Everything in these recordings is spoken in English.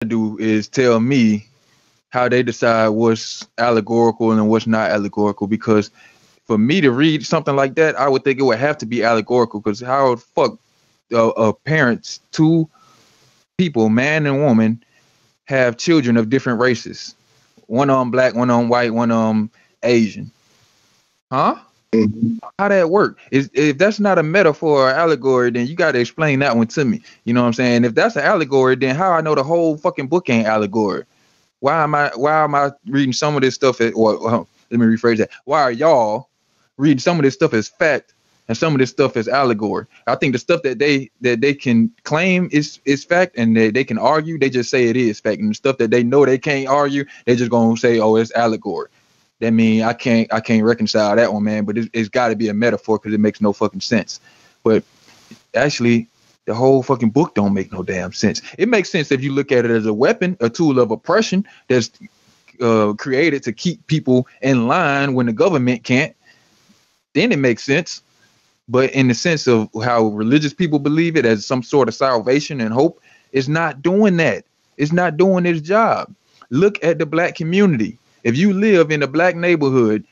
do is tell me how they decide what's allegorical and what's not allegorical, because for me to read something like that, I would think it would have to be allegorical, because how the fuck parents, two people, man and woman, have children of different races, one on black, one on white, one on Asian, huh? How that work? If that's not a metaphor or allegory, then you got to explain that one to me. You know what I'm saying? If that's an allegory, then how I know the whole fucking book ain't allegory? Why am I reading some of this stuff let me rephrase that. Why are y'all reading some of this stuff as fact and some of this stuff as allegory? I think the stuff that they can claim is fact and they can argue, they just say it is fact. And the stuff that they know they can't argue, they just gonna say, oh, it's allegory. That mean I can't reconcile that one, man. But it's got to be a metaphor, because it makes no fucking sense. But actually, the whole fucking book don't make no damn sense. It makes sense if you look at it as a weapon, a tool of oppression that's created to keep people in line when the government can't. Then it makes sense. But in the sense of how religious people believe it as some sort of salvation and hope, it's not doing that. It's not doing its job. Look at the black community. If you live in a black neighborhood,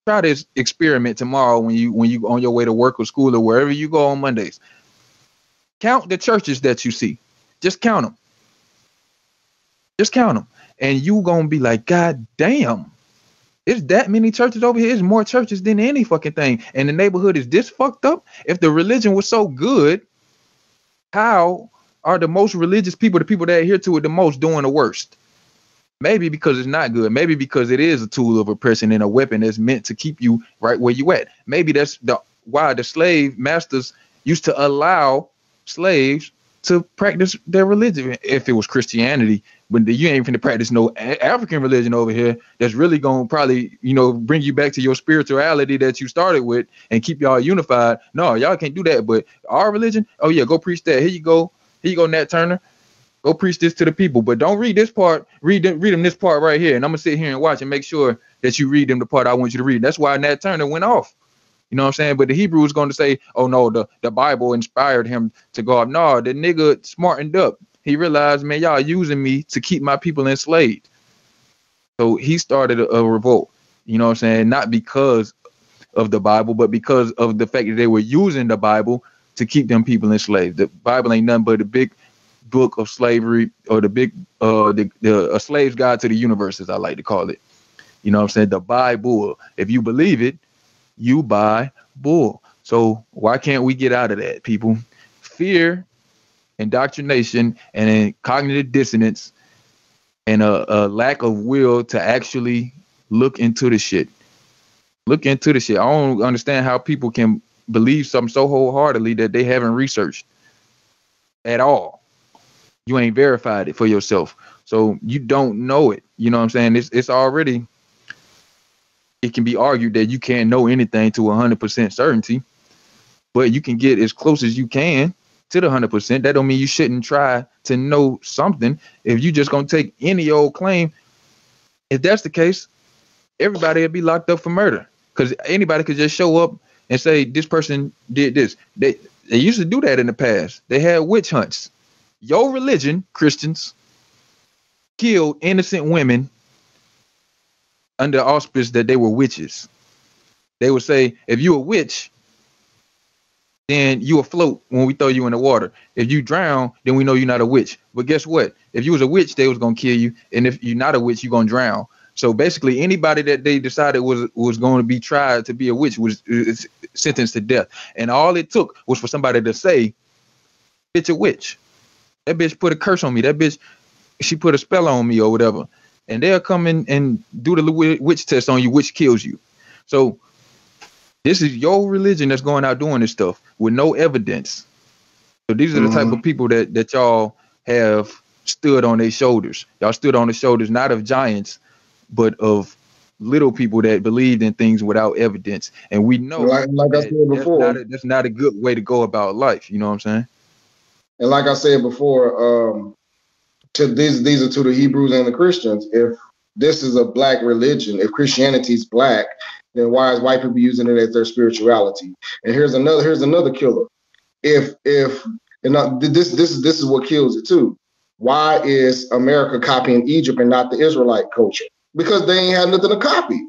try this experiment tomorrow when you on your way to work or school or wherever you go on Mondays. Count the churches that you see. Just count them. Just count them. And you gonna be like, God damn, there's that many churches over here. There's more churches than any fucking thing. And the neighborhood is this fucked up. If the religion was so good, how are the most religious people, the people that adhere to it the most, doing the worst? Maybe because it's not good. Maybe because it is a tool of oppression and a weapon that's meant to keep you right where you at. Maybe that's why the slave masters used to allow slaves to practice their religion. If it was Christianity, but you ain't finna practice no African religion over here that's really gonna probably, bring you back to your spirituality that you started with and keep y'all unified. No, y'all can't do that. But our religion, oh yeah, go preach that. Here you go, Nat Turner. Go preach this to the people, but don't read this part. Read them this part right here, and I'm gonna sit here and watch and make sure that you read them the part I want you to read. That's why Nat Turner went off. You know what I'm saying? But the Hebrew is going to say, oh no, the Bible inspired him to go up. No, the nigga smartened up. He realized, man, y'all using me to keep my people enslaved. So he started a revolt. You know what I'm saying? Not because of the Bible, but because of the fact that they were using the Bible to keep them people enslaved. The Bible ain't nothing but a big book of slavery, or the big a slave's guide to the universe, as I like to call it. You know what I'm saying? The Bible. If you believe it, you buy bull. So why can't we get out of that, people? Fear, indoctrination, and cognitive dissonance, and a lack of will to actually look into the shit. Look into the shit. I don't understand how people can believe something so wholeheartedly that they haven't researched at all. You ain't verified it for yourself, so you don't know it. You know what I'm saying? It's already, it can be argued that you can't know anything to 100% certainty, but you can get as close as you can to the 100%. That don't mean you shouldn't try to know something. If you just gonna take any old claim, if that's the case, everybody would be locked up for murder, because anybody could just show up and say this person did this. They used to do that in the past. They had witch hunts. Your religion, Christians, killed innocent women under auspice that they were witches. They would say, if you a witch, then you afloat when we throw you in the water. If you drown, then we know you're not a witch. But guess what? If you was a witch, they was gonna kill you. And if you're not a witch, you're gonna drown. So basically, anybody that they decided was going to be tried to be a witch was sentenced to death. And all it took was for somebody to say, "Bitch, a witch. That bitch put a curse on me. That bitch, she put a spell on me," or whatever. And they'll come in and do the witch test on you, which kills you. So this is your religion that's going out doing this stuff with no evidence. So these are the type of people that y'all have stood on their shoulders. Y'all stood on the shoulders not of giants, but of little people that believed in things without evidence. And we know, like I said before, that's not a good way to go about life. You know what I'm saying? And like I said before, these are to the Hebrews and the Christians. If this is a black religion, if Christianity is black, then why is white people using it as their spirituality? And here's another killer. This is what kills it too. why is America copying Egypt and not the Israelite culture? Because they ain't had nothing to copy.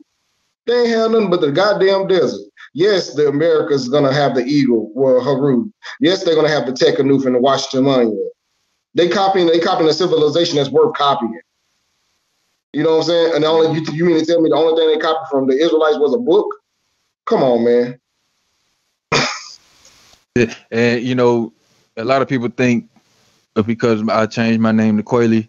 They ain't had nothing but the goddamn desert. Yes, the America's gonna have the eagle, well, Haru. Yes, they're gonna have the Tekanuf and the Washington Monument. They copying a civilization that's worth copying. You know what I'm saying? And the only you mean to tell me the only thing they copied from the Israelites was a book? Come on, man. And you know, a lot of people think because I changed my name to Kweli,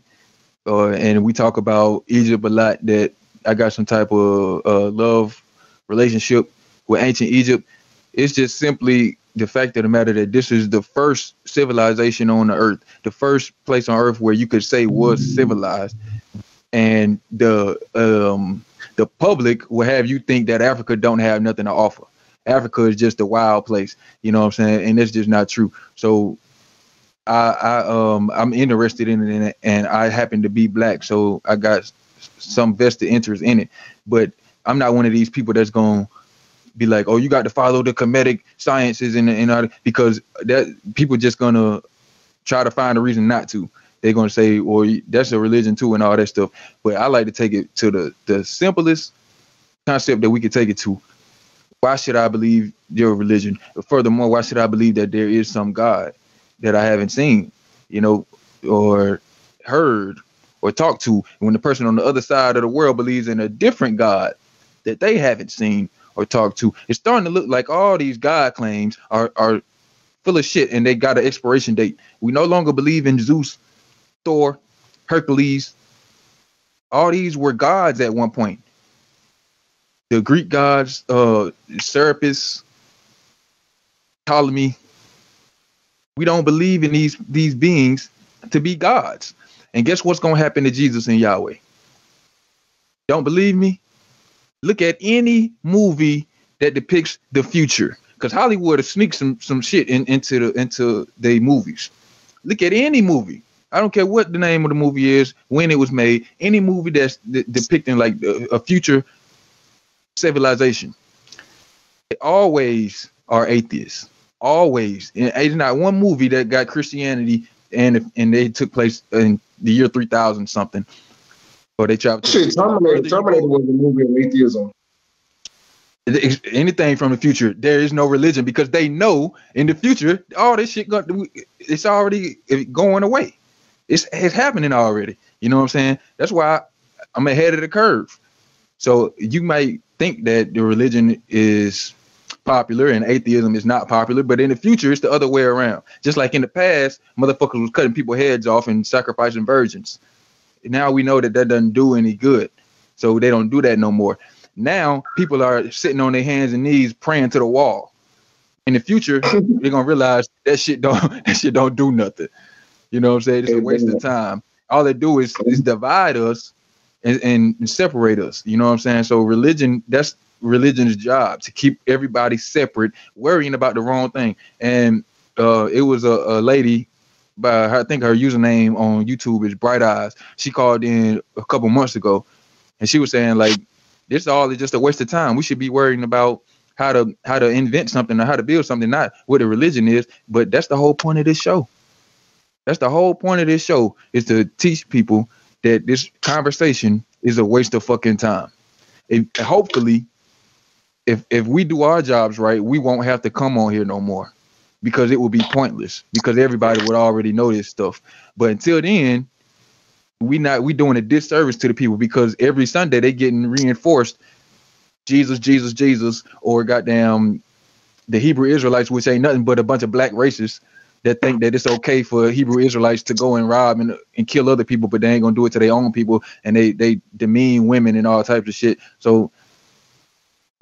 and we talk about Egypt a lot, that I got some type of love relationship with ancient Egypt. It's just simply the fact of the matter that this is the first civilization on the earth, the first place on earth where you could say was civilized. And the public will have you think that Africa don't have nothing to offer. Africa is just a wild place, you know what I'm saying? And that's just not true. So I'm interested in it, and I happen to be black, so I got some vested interest in it. But I'm not one of these people that's gonna be like, oh, you got to follow the Kemetic sciences and all, because that people just gonna try to find a reason not to. They're gonna say, well, that's a religion too, and all that stuff. But I like to take it to the simplest concept that we could take it to. Why should I believe your religion? Furthermore, why should I believe that there is some God that I haven't seen, you know, or heard or talked to, when the person on the other side of the world believes in a different God that they haven't seen or talked to? It's starting to look like all these God claims are full of shit, and they got an expiration date. We no longer believe in Zeus, Thor, Hercules. All these were gods at one point. The Greek gods, Serapis, Ptolemy. We don't believe in these beings to be gods. And guess what's going to happen to Jesus and Yahweh? Don't believe me? Look at any movie that depicts the future, because Hollywood has sneaked some shit into their movies. Look at any movie. I don't care what the name of the movie is, when it was made. Any movie that's depicting like a future civilization, they always are atheists. Always. And there's not one movie that got Christianity and they took place in the year 3000 something. Or they traveled. Terminator was a movie of atheism. Anything from the future, there is no religion, because they know in the future all this shit it's already going away. It's happening already. You know what I'm saying? That's why I'm ahead of the curve. So you might think that the religion is popular and atheism is not popular, but in the future it's the other way around. Just like in the past, motherfuckers was cutting people's heads off and sacrificing virgins. Now we know that doesn't do any good, so they don't do that no more. Now people are sitting on their hands and knees praying to the wall. In the future, they're gonna realize that shit don't do nothing. You know what I'm saying? It's a waste of time. All they do is divide us and separate us. You know what I'm saying? So that's religion's job, to keep everybody separate, worrying about the wrong thing. And it was a lady, by her, I think her username on YouTube is Bright Eyes. She called in a couple months ago, and she was saying, like, this all is just a waste of time. We should be worrying about how to invent something or how to build something, not what a religion is. But that's the whole point of this show. That's the whole point of this show, is to teach people that this conversation is a waste of fucking time. Hopefully, if we do our jobs right, we won't have to come on here no more, because it would be pointless, because everybody would already know this stuff. But until then, we doing a disservice to the people, because every Sunday they getting reinforced Jesus, Jesus, Jesus, or goddamn the Hebrew Israelites, which ain't nothing but a bunch of black racists that think that it's okay for Hebrew Israelites to go and rob and kill other people, but they ain't gonna do it to their own people, and they demean women and all types of shit. So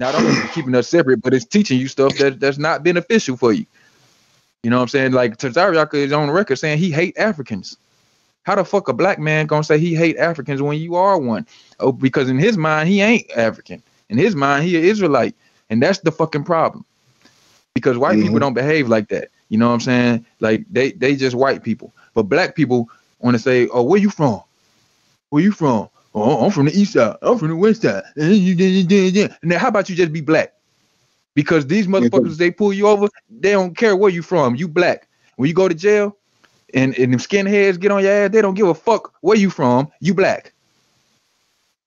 not only keeping us separate, but it's teaching you stuff that's not beneficial for you. You know what I'm saying? Like Tazariaka is on record saying he hate Africans. How the fuck a black man gonna say he hate Africans when you are one? Oh, because in his mind he ain't African. In his mind he an Israelite, and that's the fucking problem. Because white people don't behave like that. You know what I'm saying? Like they just white people. But black people want to say, oh, where you from? Where you from? Oh, I'm from the east side. I'm from the west side. Now, how about you just be black? Because these motherfuckers, they pull you over, they don't care where you from. You black. When you go to jail, and them skinheads get on your ass, they don't give a fuck where you from. You black.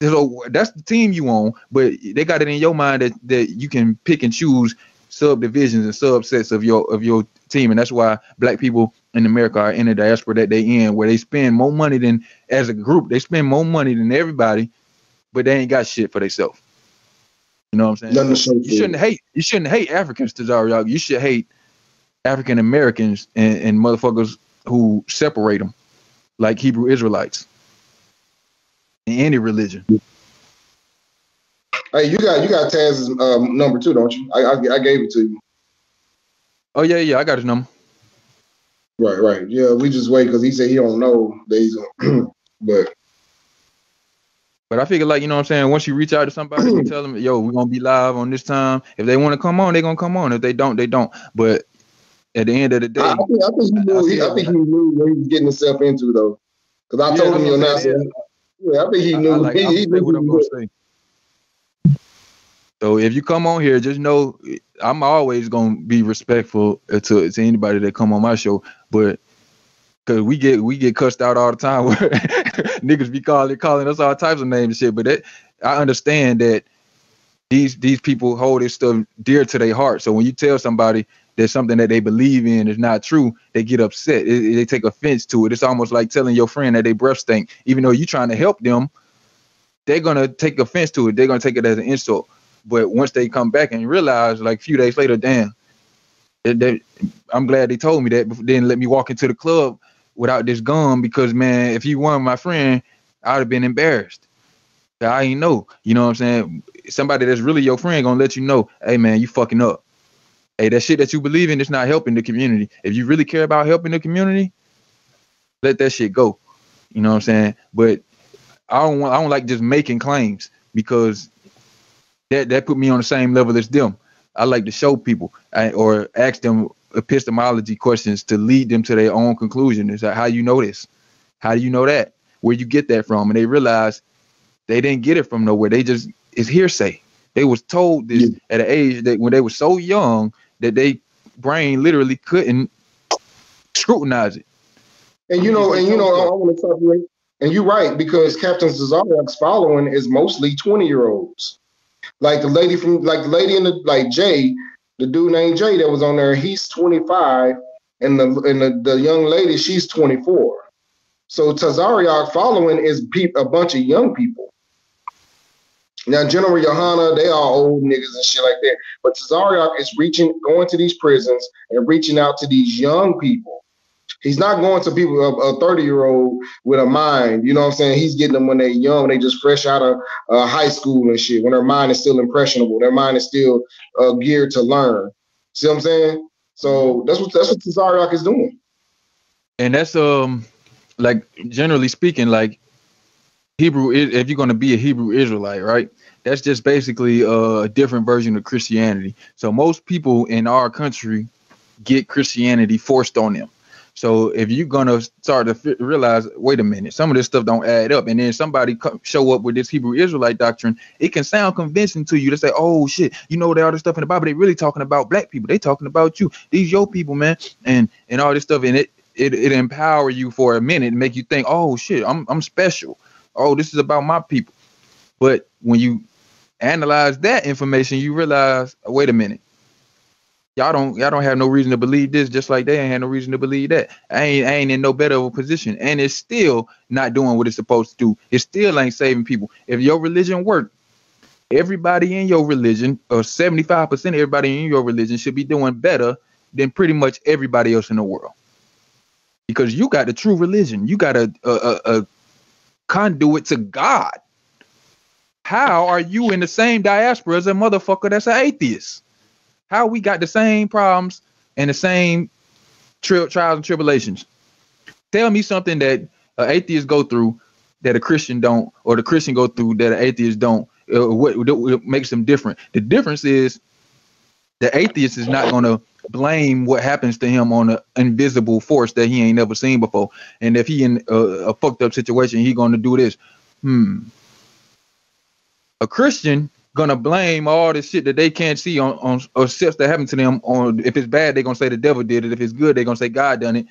So that's the team you on, but they got it in your mind that you can pick and choose subdivisions and subsets of your team, and that's why black people in America are in the diaspora that they in, where they spend more money than, as a group, they spend more money than everybody, but they ain't got shit for themselves. You know what I'm saying? So you shouldn't hate Africans, Tazario. You should hate African Americans and motherfuckers who separate them, like Hebrew Israelites in any religion. Hey, you got Taz's number too, don't you? I gave it to you. Oh yeah, I got his number. Right. Yeah, we just wait because he said he don't know that he's gonna, But I figure, like, you know what I'm saying, once you reach out to somebody, you tell them, yo, we're gonna be live on this time. If they want to come on, they're gonna come on. If they don't, they don't. But at the end of the day, I think he knew what he was getting himself into, though. Because I told him your announcement. Yeah, I think he knew. He knew what I'm gonna say. So if you come on here, just know I'm always gonna be respectful to anybody that come on my show. But because we get cussed out all the time, where niggas be calling us all types of names and shit. But I understand that these people hold this stuff dear to their heart. So when you tell somebody that something that they believe in is not true, they get upset. They take offense to it. It's almost like telling your friend that they breath stink, even though you're trying to help them. They're gonna take offense to it. They're gonna take it as an insult. But once they come back and realize, like a few days later, damn, I'm glad they told me that, but didn't let me walk into the club without this gun, because, man, if you weren't my friend, I'd have been embarrassed. I ain't know. You know what I'm saying? Somebody that's really your friend gonna let you know, hey, man, you fucking up. Hey, that shit that you believe in is not helping the community. If you really care about helping the community, let that shit go. You know what I'm saying? But I don't like just making claims, because that put me on the same level as them. I like to show people or ask them epistemology questions to lead them to their own conclusion. It's like, how you know this? How do you know that? Where you get that from? And they realize they didn't get it from nowhere. It's hearsay. They was told this at an age that when they were so young that they brain literally couldn't scrutinize it. And I want to talk to you. And you're right, because Captain Cesariak's following is mostly 20-year-olds. Like the lady Jay, the dude named Jay that was on there, he's 25, and the young lady, she's 24. So Tazariak following is a bunch of young people. Now, General Yohana, they are old niggas and shit like that. But Tazariak is going to these prisons and reaching out to these young people. He's not going to people, a 30-year-old with a mind, you know what I'm saying? He's getting them when they're young. They just fresh out of high school and shit, when their mind is still impressionable. Their mind is still geared to learn. See what I'm saying? So that's what Tazariak is doing. And that's, like, generally speaking, like, if you're going to be a Hebrew Israelite, right? That's just basically a different version of Christianity. So most people in our country get Christianity forced on them. So if you're going to start to realize, wait a minute, some of this stuff don't add up, and then somebody show up with this Hebrew Israelite doctrine, it can sound convincing to you to say, oh, shit, you know, all this stuff in the Bible, they really talking about black people. They talking about you. These your people, man, and all this stuff. And it empower you for a minute and make you think, oh, shit, I'm special. Oh, this is about my people. But when you analyze that information, you realize, wait a minute. Y'all don't have no reason to believe this, just like they ain't had no reason to believe that. I ain't in no better of a position. And it's still not doing what it's supposed to do. It still ain't saving people. If your religion worked, everybody in your religion, or 75% of everybody in your religion, should be doing better than pretty much everybody else in the world. Because you got the true religion. You got a conduit to God. How are you in the same diaspora as a motherfucker that's an atheist? How we got the same problems and the same trials and tribulations? Tell me something that an atheist go through that a Christian don't, or the Christian go through that an atheist don't. What makes them different? The difference is the atheist is not going to blame what happens to him on an invisible force that he ain't never seen before. And if he in a fucked up situation, he going to do this. A Christian gonna blame all the shit that they can't see on steps that happen to them. On if it's bad, they're gonna say the devil did it. If it's good, they're gonna say God done it.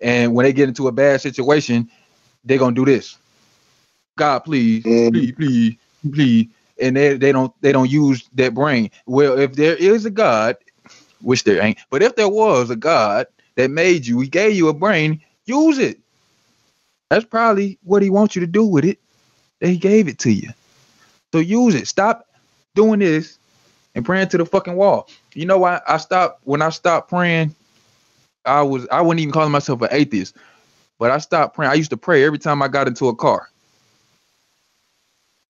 And when they get into a bad situation, they're gonna do this. God, please, please, please, please. And they don't use that brain. Well, if there is a God, which there ain't, but if there was a God that made you, he gave you a brain, use it. That's probably what he wants you to do with it. That he gave it to you. So use it. Stop doing this and praying to the fucking wall. You know why when I stopped praying, I wouldn't even call myself an atheist, but I stopped praying. I used to pray every time I got into a car.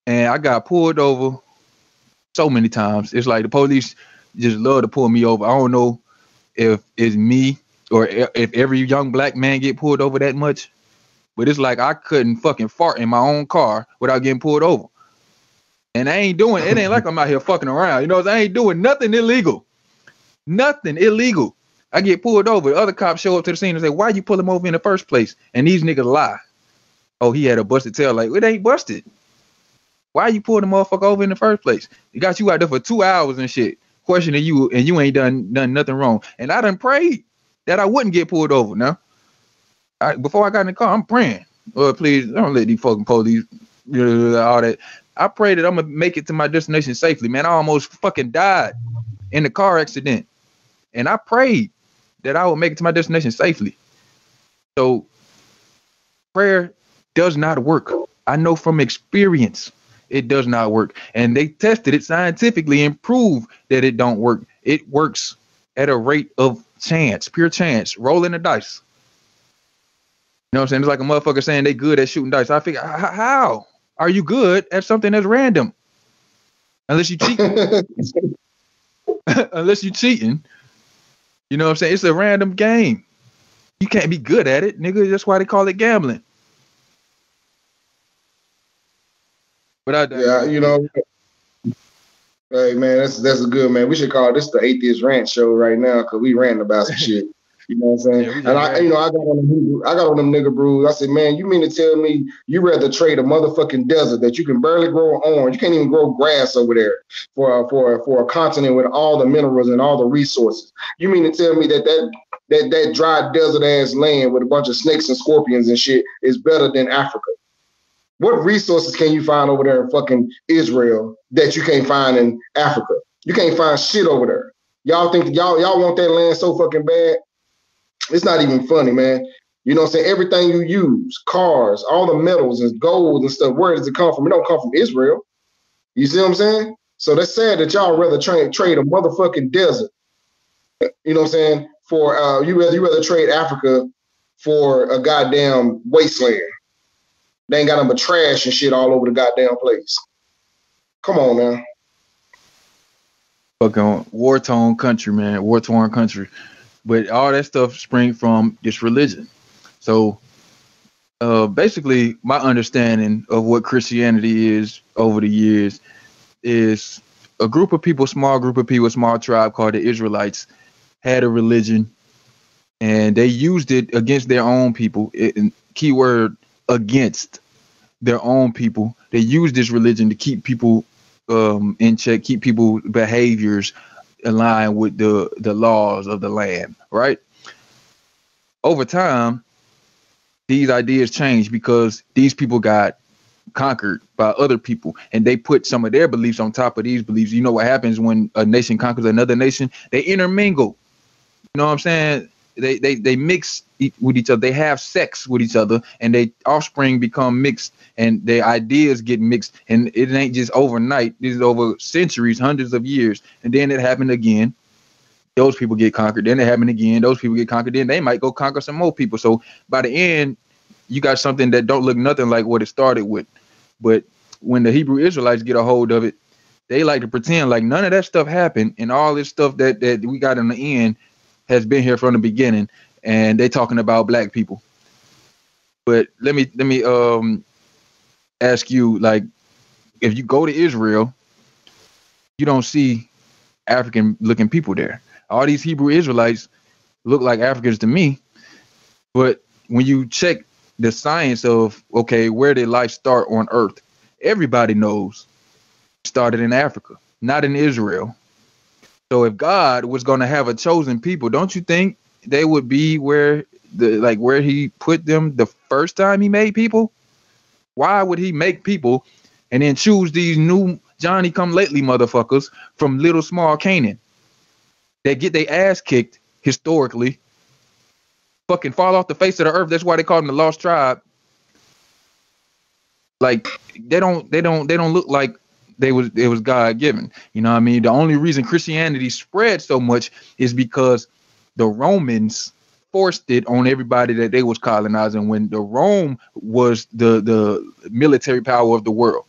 And I got pulled over so many times. It's like the police just love to pull me over. I don't know if it's me or if every young black man get pulled over that much, but it's like I couldn't fucking fart in my own car without getting pulled over. And I ain't doing it. Ain't like I'm out here fucking around. You know, I ain't doing nothing illegal. Nothing illegal. I get pulled over. The other cops show up to the scene and say, why you pull him over in the first place? And these niggas lie. Oh, he had a busted tail. Like, it ain't busted. Why you pull the motherfucker over in the first place? He got you out there for 2 hours and shit, questioning you, and you ain't done nothing wrong. And I done prayed that I wouldn't get pulled over. Now, before I got in the car, I'm praying. Lord, please don't let these fucking police, all that. I pray that I'm gonna make it to my destination safely. Man, I almost fucking died in the car accident, and I prayed that I would make it to my destination safely. So, prayer does not work. I know from experience. It does not work. And they tested it scientifically and proved that it don't work. It works at a rate of chance, pure chance, rolling the dice. You know what I'm saying? It's like a motherfucker saying they good at shooting dice. I figure, how are you good at something that's random? Unless you cheat. Unless you cheating. You know what I'm saying? It's a random game. You can't be good at it, nigga. That's why they call it gambling. But yeah, you know, hey man, that's a good man. We should call this the Atheist Rant Show right now because we ranting about some shit. You know what I'm saying? Yeah, and I got on them nigga brews. I said, man, you mean to tell me you rather trade a motherfucking desert that you can barely grow orange, you can't even grow grass over there for a continent with all the minerals and all the resources? You mean to tell me that dry desert ass land with a bunch of snakes and scorpions and shit is better than Africa? What resources can you find over there in fucking Israel that you can't find in Africa? You can't find shit over there. Y'all think y'all want that land so fucking bad? It's not even funny, man. You know what I'm saying? Everything you use, cars, all the metals and gold and stuff, where does it come from? It don't come from Israel. You see what I'm saying? So that's sad that y'all rather trade a motherfucking desert. You know what I'm saying? For you rather trade Africa for a goddamn wasteland. They ain't got nothing but trash and shit all over the goddamn place. Come on, man. Fucking war-torn country, man. War-torn country. But all that stuff springs from this religion. So basically, my understanding of what Christianity is over the years is a group of people, small group of people, small tribe called the Israelites had a religion, and they used it against their own people. Keyword, against their own people. They used this religion to keep people in check, keep people behaviors aligned with the laws of the land, right? Over time, these ideas changed because these people got conquered by other people, and they put some of their beliefs on top of these beliefs. You know what happens when a nation conquers another nation? They intermingle. You know what I'm saying? They mix with each other. They have sex with each other, and their offspring become mixed, and their ideas get mixed. And it ain't just overnight. This is over centuries, hundreds of years. And then it happened again. Those people get conquered. Then it happened again. Those people get conquered. Then they might go conquer some more people. So by the end, you got something that don't look nothing like what it started with. But when the Hebrew Israelites get a hold of it, they like to pretend like none of that stuff happened, and all this stuff that we got in the end has been here from the beginning, and they talking about black people. But let me ask you, like, if you go to Israel, you don't see African looking people there. All these Hebrew Israelites look like Africans to me, but when you check the science of, okay, where did life start on earth? Everybody knows it started in Africa, not in Israel. So if God was going to have a chosen people, don't you think they would be where like where he put them the first time he made people. Why would he make people and then choose these new Johnny come lately motherfuckers from little small Canaan that get their ass kicked historically, fucking fall off the face of the earth? That's why they call them the lost tribe. Like they don't look like it was God given. You know what I mean? The only reason Christianity spread so much is because the Romans forced it on everybody that they was colonizing, when the Rome was the military power of the world.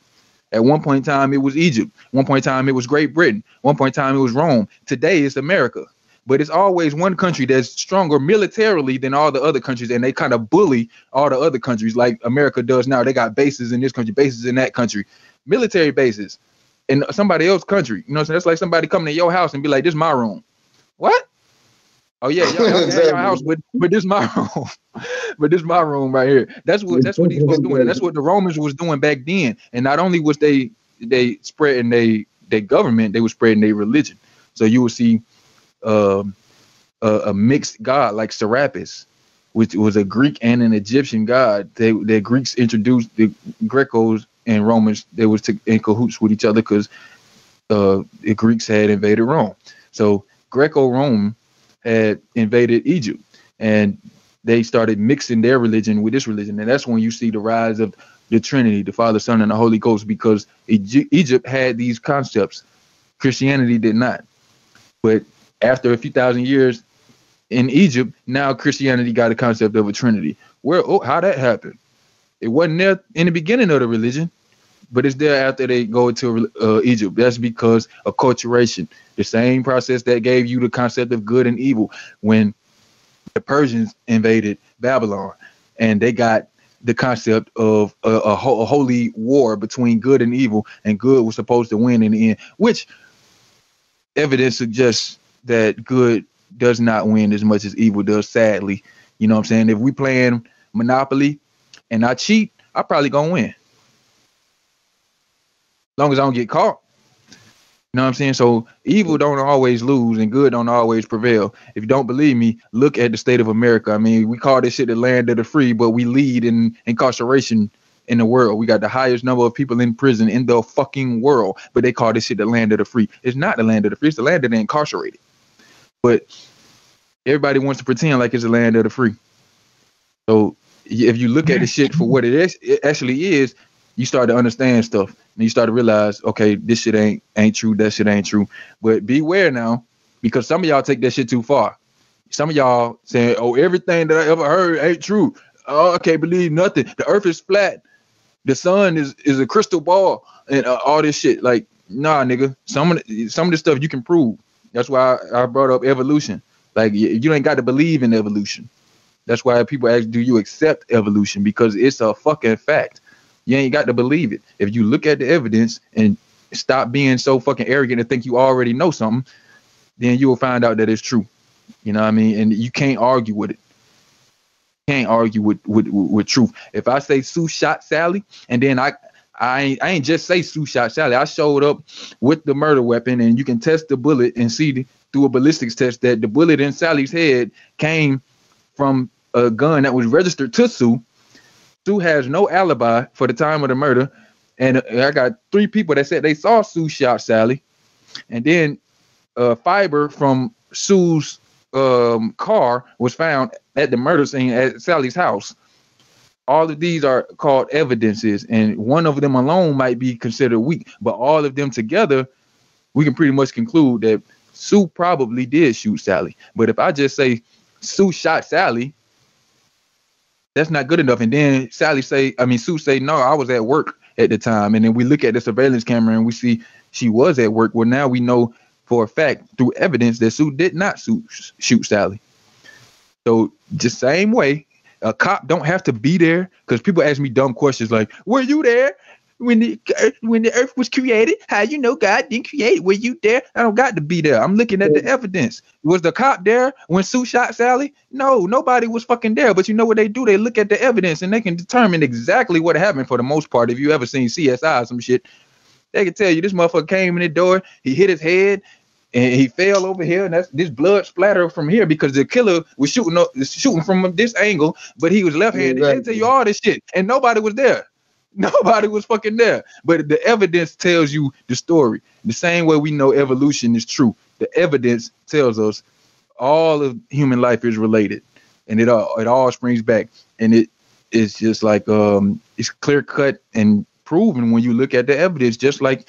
At one point in time, it was Egypt. One point in time, it was Great Britain. One point in time, it was Rome. Today, it's America. But it's always one country that's stronger militarily than all the other countries, and they kind of bully all the other countries like America does now. They got bases in this country, bases in that country, military bases in somebody else's country. You know what I'm saying? That's like somebody coming to your house and be like, "This is my room." What? Oh yeah, y'all can have your house, but this is my room. But this is my room right here. That's what these folks doing. That's what the Romans was doing back then. And not only was they spreading their government, they were spreading their religion. So you will see a mixed god like Serapis, which was a Greek and an Egyptian god. The Greeks introduced the Grecos and Romans. They was in cahoots with each other because the Greeks had invaded Rome. So Greco-Rome had invaded Egypt, and they started mixing their religion with this religion. And that's when you see the rise of the Trinity, the Father, Son, and the Holy Ghost, because Egypt had these concepts. Christianity did not. But after a few thousand years in Egypt, now Christianity got a concept of a Trinity. How that happened? It wasn't there in the beginning of the religion, but it's there after they go to Egypt. That's because acculturation, the same process that gave you the concept of good and evil when the Persians invaded Babylon, and they got the concept of a holy war between good and evil, and good was supposed to win in the end, which evidence suggests that good does not win as much as evil does, sadly. You know what I'm saying? If we playing Monopoly and I cheat, I probably gonna win. As long as I don't get caught. You know what I'm saying? So evil don't always lose and good don't always prevail. If you don't believe me, look at the state of America. I mean, we call this shit the land of the free, but we lead in incarceration in the world. We got the highest number of people in prison in the fucking world, but they call this shit the land of the free. It's not the land of the free. It's the land of the incarcerated. But everybody wants to pretend like it's the land of the free. So if you look at the shit for what it actually is, you start to understand stuff. And you start to realize, okay, this shit ain't true. That shit ain't true. But beware now, because some of y'all take that shit too far. Some of y'all saying, oh, everything that I ever heard ain't true. Oh, I can't believe nothing. The earth is flat. The sun is a crystal ball and all this shit. Like, nah, nigga. Some of this stuff you can prove. That's why I brought up evolution. Like, you ain't got to believe in evolution. That's why people ask, do you accept evolution? Because it's a fucking fact. You ain't got to believe it. If you look at the evidence and stop being so fucking arrogant and think you already know something, then you will find out that it's true. You know what I mean? And you can't argue with it. You can't argue with truth. If I say Sue shot Sally, and then I ain't just say Sue shot Sally. I showed up with the murder weapon, and you can test the bullet and see through a ballistics test that the bullet in Sally's head came from a gun that was registered to Sue. Sue has no alibi for the time of the murder, and I got 3 people that said they saw Sue shot Sally, and then fiber from Sue's car was found at the murder scene at Sally's house. All of these are called evidences, and one of them alone might be considered weak, but all of them together, we can pretty much conclude that Sue probably did shoot Sally. But if I just say Sue shot Sally, that's not good enough. And then Sue say, no, I was at work at the time. And then we look at the surveillance camera and we see she was at work. Well, now we know for a fact through evidence that Sue did not shoot Sally. So just same way, a cop don't have to be there, because people ask me dumb questions like, were you there when the earth was created? How you know God didn't create it? Were you there? I don't got to be there. I'm looking at the evidence. Was the cop there when Sue shot Sally? No, nobody was fucking there. But you know what they do? They look at the evidence and they can determine exactly what happened for the most part. If you ever seen CSI or some shit, they can tell you this motherfucker came in the door, he hit his head, and he fell over here, and that's this blood splatter from here because the killer was shooting from this angle, but he was left-handed. They tell you all this shit, and nobody was there. Nobody was fucking there. But the evidence tells you the story. The same way we know evolution is true. The evidence tells us all of human life is related, and it all springs back, and it's just like it's clear cut and proven when you look at the evidence. Just like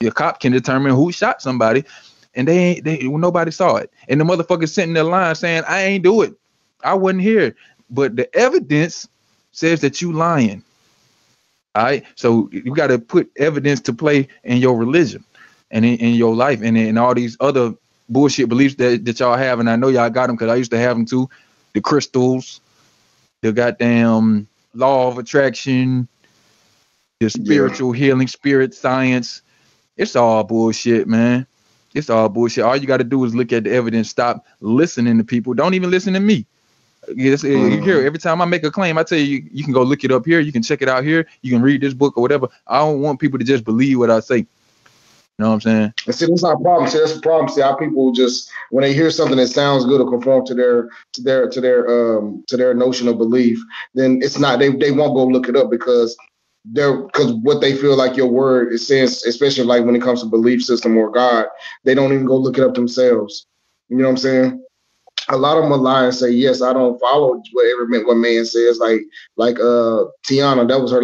a cop can determine who shot somebody, and nobody saw it, and the motherfucker sitting in the line saying, "I ain't do it, I wasn't here," but the evidence says that you lying. All right, so you got to put evidence to play in your religion and in your life and in all these other bullshit beliefs that y'all have. And I know y'all got them because I used to have them too. The crystals, the goddamn law of attraction, the spiritual healing, spirit science. It's all bullshit, man. It's all bullshit. All you got to do is look at the evidence. Stop listening to people. Don't even listen to me. Here, every time I make a claim, I tell you, you can go look it up here. You can check it out here. You can read this book or whatever. I don't want people to just believe what I say. You know what I'm saying? And see, that's not a problem. See, that's the problem. See, how people just, when they hear something that sounds good or conform to their notion of belief, then it's not. They won't go look it up because what they feel like your word is saying, especially like when it comes to belief system or God, they don't even go look it up themselves. You know what I'm saying? A lot of them will lie and say, yes, I don't follow what man says. Like Tiana, that was her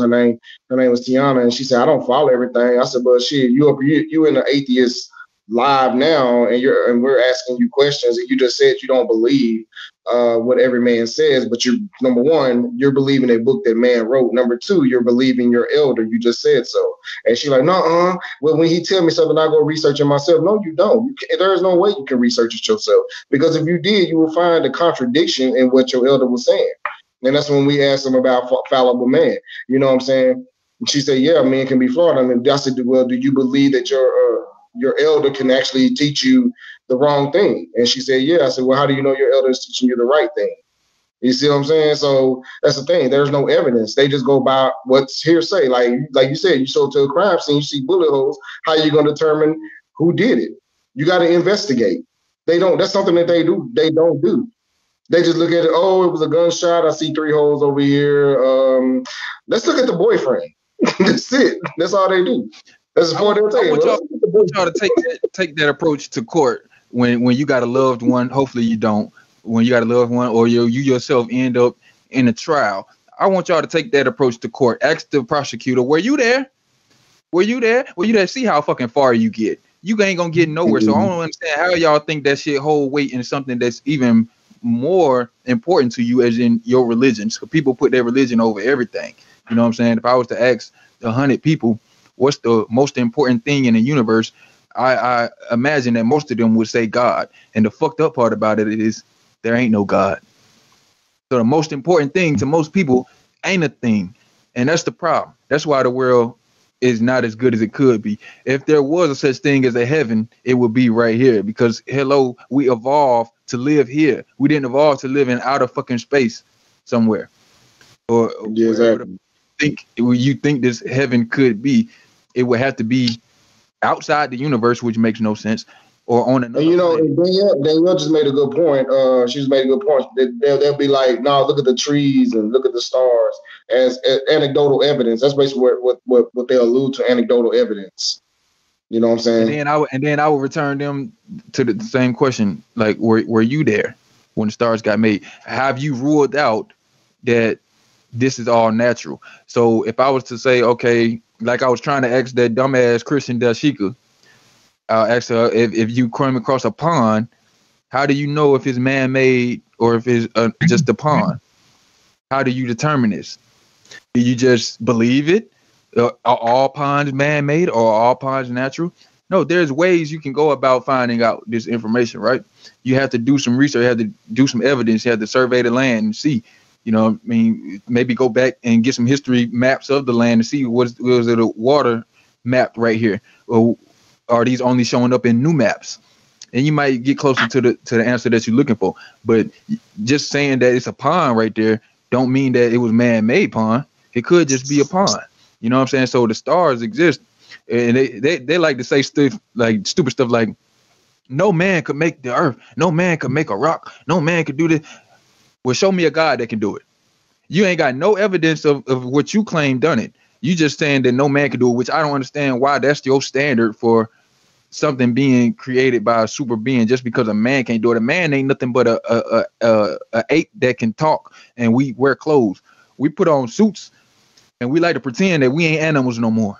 name. Her name was Tiana, and she said, I don't follow everything. I said, but shit, you in the atheist live now, and we're asking you questions, and you just said you don't believe what every man says, but you're, number one, you're believing a book that man wrote. Number two, you're believing your elder. You just said so. And she's like, no, well, when he tell me something, I go research it myself. No, you don't. There is no way you can research it yourself, because if you did, you will find a contradiction in what your elder was saying. And that's when we asked him about fallible man. You know what I'm saying? And she said, yeah, man can be flawed. I mean, I said, well, do you believe that your elder can actually teach you the wrong thing? And she said, yeah. I said, well, how do you know your elder is teaching you the right thing? You see what I'm saying? So that's the thing. There's no evidence. They just go by what's hearsay. Like you said, you show to a crime scene, you see bullet holes. How are you going to determine who did it? You got to investigate. They don't. That's something that they do. They don't do. They just look at it. Oh, it was a gunshot. I see 3 holes over here. Let's look at the boyfriend. That's it. That's all they do. That's what they'll tell you. I want y'all to take that approach to court when you got a loved one. Hopefully you don't. When you got a loved one, or you yourself end up in a trial. I want y'all to take that approach to court. Ask the prosecutor, were you there? Were you there? Were you there? See how fucking far you get. You ain't gonna get nowhere. So I don't understand how y'all think that shit hold weight in something that's even more important to you, as in your religion. So people put their religion over everything. You know what I'm saying? If I was to ask 100 people, what's the most important thing in the universe, I imagine that most of them would say God. And the fucked up part about it is there ain't no God. So the most important thing to most people ain't a thing. And that's the problem. That's why the world is not as good as it could be. If there was a such thing as a heaven, it would be right here. Because, hello, we evolved to live here. We didn't evolve to live in outer fucking space somewhere. Or exactly. You think this heaven could be, it would have to be outside the universe, which makes no sense, or on another. And you know, Danielle just made a good point. She's made a good point. They'll be like, "No, look at the trees and look at the stars as anecdotal evidence." That's basically what they allude to, anecdotal evidence. You know what I'm saying? And then I would return them to the same question, like, were you there when the stars got made? Have you ruled out that this is all natural? So if I was to say, okay, like I was trying to ask that dumbass Christian Dashika, I'll ask her, if you come across a pond, how do you know if it's man-made or if it's just a pond? How do you determine this? Do you just believe it? Are all ponds man-made or are all ponds natural? No, there's ways you can go about finding out this information, right? You have to do some research, you have to do some evidence, you have to survey the land and see. You know, I mean, maybe go back and get some history maps of the land and see was it a water map right here, or are these only showing up in new maps? And you might get closer to the answer that you're looking for. But just saying that it's a pond right there don't mean that it was man-made pond. It could just be a pond. You know what I'm saying? So the stars exist. And they like to say stuff like stupid stuff like, no man could make the earth, no man could make a rock, no man could do this. Well, show me a God that can do it. You ain't got no evidence of what you claim done it. You just saying that no man can do it, which I don't understand why that's your standard for something being created by a super being just because a man can't do it. A man ain't nothing but a ape that can talk, and we wear clothes. We put on suits and we like to pretend that we ain't animals no more.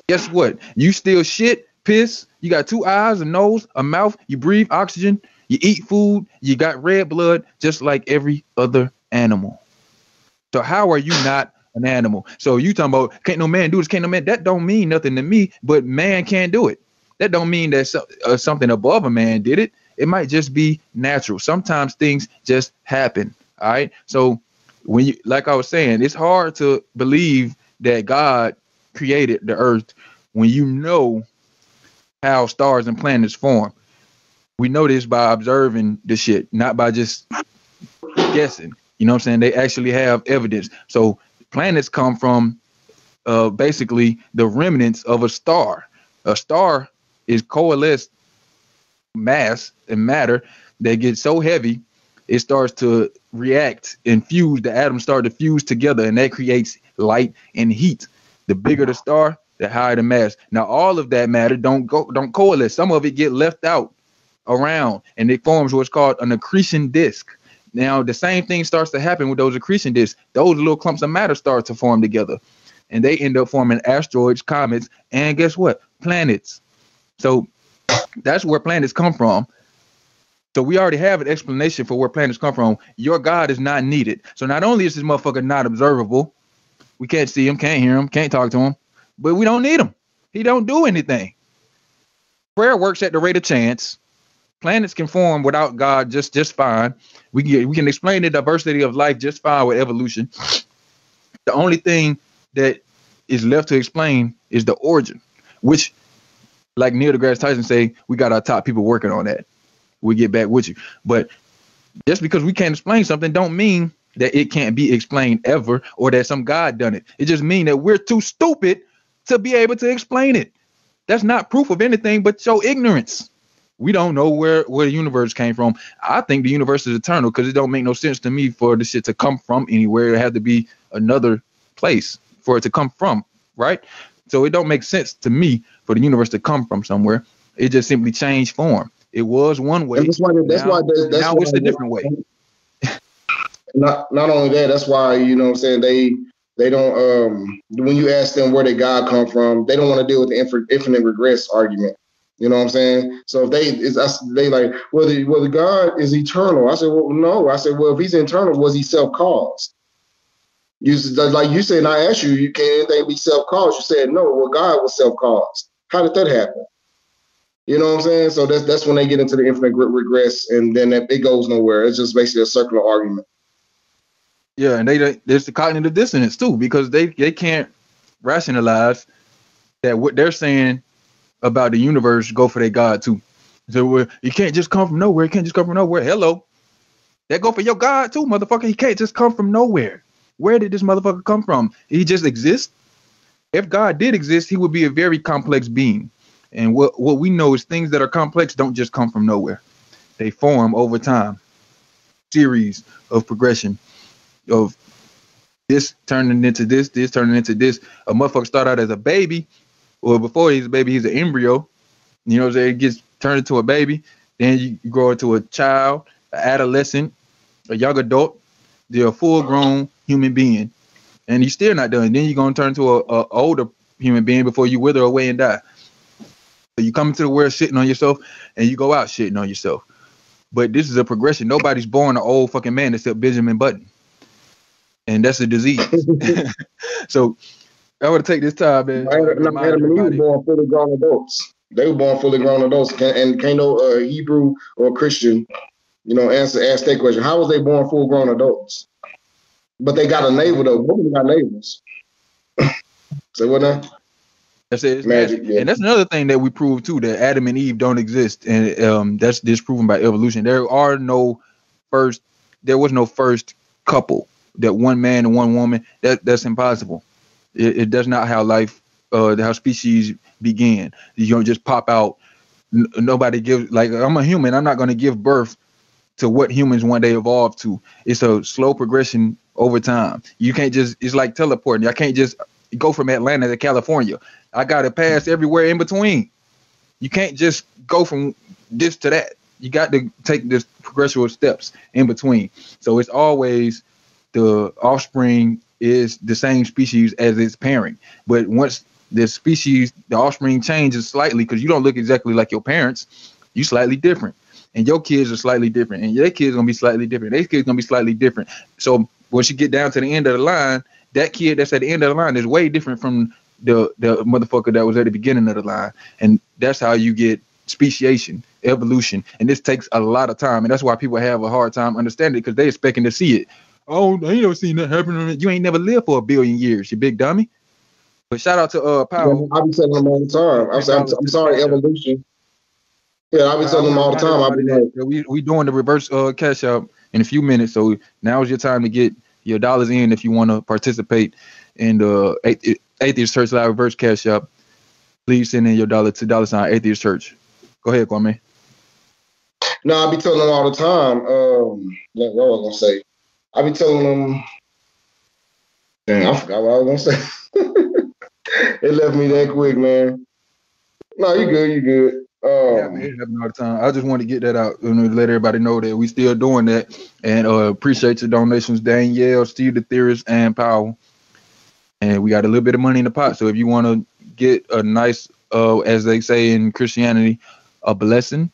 Guess what? You still shit, piss, you got 2 eyes, a nose, a mouth, you breathe oxygen, you eat food, you got red blood, just like every other animal. So how are you not an animal? So you talking about can't no man do this, can't no man, that don't mean nothing to me, but man can't do it. That don't mean that something above a man did it. It might just be natural. Sometimes things just happen. All right. So when you, like I was saying, it's hard to believe that God created the earth when you know how stars and planets form. We know this by observing the shit, not by just guessing. You know what I'm saying? They actually have evidence. So planets come from basically the remnants of a star. A star is coalesced mass and matter that gets so heavy it starts to react and fuse. The atoms start to fuse together, and that creates light and heat. The bigger the star, the higher the mass. Now, all of that matter don't coalesce. Some of it get left out around, and it forms what's called an accretion disk. Now, the same thing starts to happen with those accretion disks. Those little clumps of matter start to form together, and they end up forming asteroids, comets, and guess what? Planets. So that's where planets come from. So we already have an explanation for where planets come from. Your God is not needed. So not only is this motherfucker not observable, we can't see him, can't hear him, can't talk to him, but we don't need him. He don't do anything. Prayer works at the rate of chance. Planets can form without God just fine. We can explain the diversity of life just fine with evolution. The only thing that is left to explain is the origin, which, like Neil deGrasse Tyson say, we got our top people working on that. We'll get back with you. But just because we can't explain something don't mean that it can't be explained ever, or that some God done it. It just means that we're too stupid to be able to explain it. That's not proof of anything but your ignorance. We don't know where the universe came from. I think the universe is eternal because it don't make no sense to me for the shit to come from anywhere. It had to be another place for it to come from, right? So it don't make sense to me for the universe to come from somewhere. It just simply changed form. It was one way. That's why now it's a different way. Not only that, that's why, you know what I'm saying, they don't when you ask them where did God come from, they don't want to deal with the infinite regress argument. You know what I'm saying? So if they like, well, the God is eternal. I said, well, no. I said, well, if he's internal, was he self-caused? Like you said, and I asked you, can anything be self-caused? You said no. Well, God was self-caused. How did that happen? You know what I'm saying? So that's when they get into the infinite regress, and then it goes nowhere. It's just basically a circular argument. Yeah, and there's the cognitive dissonance too, because they can't rationalize that what they're saying about the universe go for their God too. So well, you can't just come from nowhere. It can't just come from nowhere. Hello, that go for your God too, motherfucker. He can't just come from nowhere. Where did this motherfucker come from? He just exists. If God did exist, he would be a very complex being. And what we know is things that are complex don't just come from nowhere. They form over time. Series of progression of this turning into this turning into this. A motherfucker start out as a baby, or before he's a baby, he's an embryo. You know what I'm saying? It gets turned into a baby. Then you grow into a child, an adolescent, a young adult. They're a full-grown human being. And you're still not done. Then you're going to turn to a older human being before you wither away and die. So you come into the world shitting on yourself, and you go out shitting on yourself. But this is a progression. Nobody's born an old fucking man except Benjamin Button. And that's a disease. So I want to take this time, man. Adam and Eve were born fully grown adults. They were born fully grown adults. And can't no Hebrew or Christian, ask that question. How was they born full grown adults? But they got a navel though. Both of them got navels. Say what now? That's it. It's magic. Yeah. And that's another thing that we proved too, that Adam and Eve don't exist, and that's disproven by evolution. There was no first couple, that one man and one woman. That's impossible. It does not how life, how species began. You don't just pop out. Nobody gives, like, I'm a human. I'm not going to give birth to what humans one day evolved to. It's a slow progression over time. You can't just, it's like teleporting. I can't just go from Atlanta to California. I got to pass everywhere in between. You can't just go from this to that. You got to take this progressive steps in between. So it's always the offspring is the same species as its parent. But once the species, the offspring changes slightly, because you don't look exactly like your parents, you slightly different. And your kids are slightly different. And their kids are going to be slightly different. Their kids are going to be slightly different. So once you get down to the end of the line, that kid that's at the end of the line is way different from the motherfucker that was at the beginning of the line. And that's how you get speciation, evolution. And this takes a lot of time. And that's why people have a hard time understanding it, because they're expecting to see it. Oh, I ain't never seen that happen. You ain't never lived for 1 billion years, you big dummy. But shout out to Powell. I be telling them all the time. I'm sorry, evolution. Yeah, I be telling them all the time. I be like, we doing the reverse cash out in a few minutes. So now is your time to get your dollars in if you want to participate in the Atheist Church Live reverse cash out. Please send in your dollar to $ Atheist Church. Go ahead, Kwame. No, I be telling them all the time. What was I gonna say? I be telling them. Dang, I forgot what I was gonna say. It left me that quick, man. No, you good. You good. It happens all the time. I just want to get that out and let everybody know that we still doing that. And appreciate your donations, Danielle, Steve the Theorist, and Powell. And we got a little bit of money in the pot. So if you want to get a nice, as they say in Christianity, a blessing,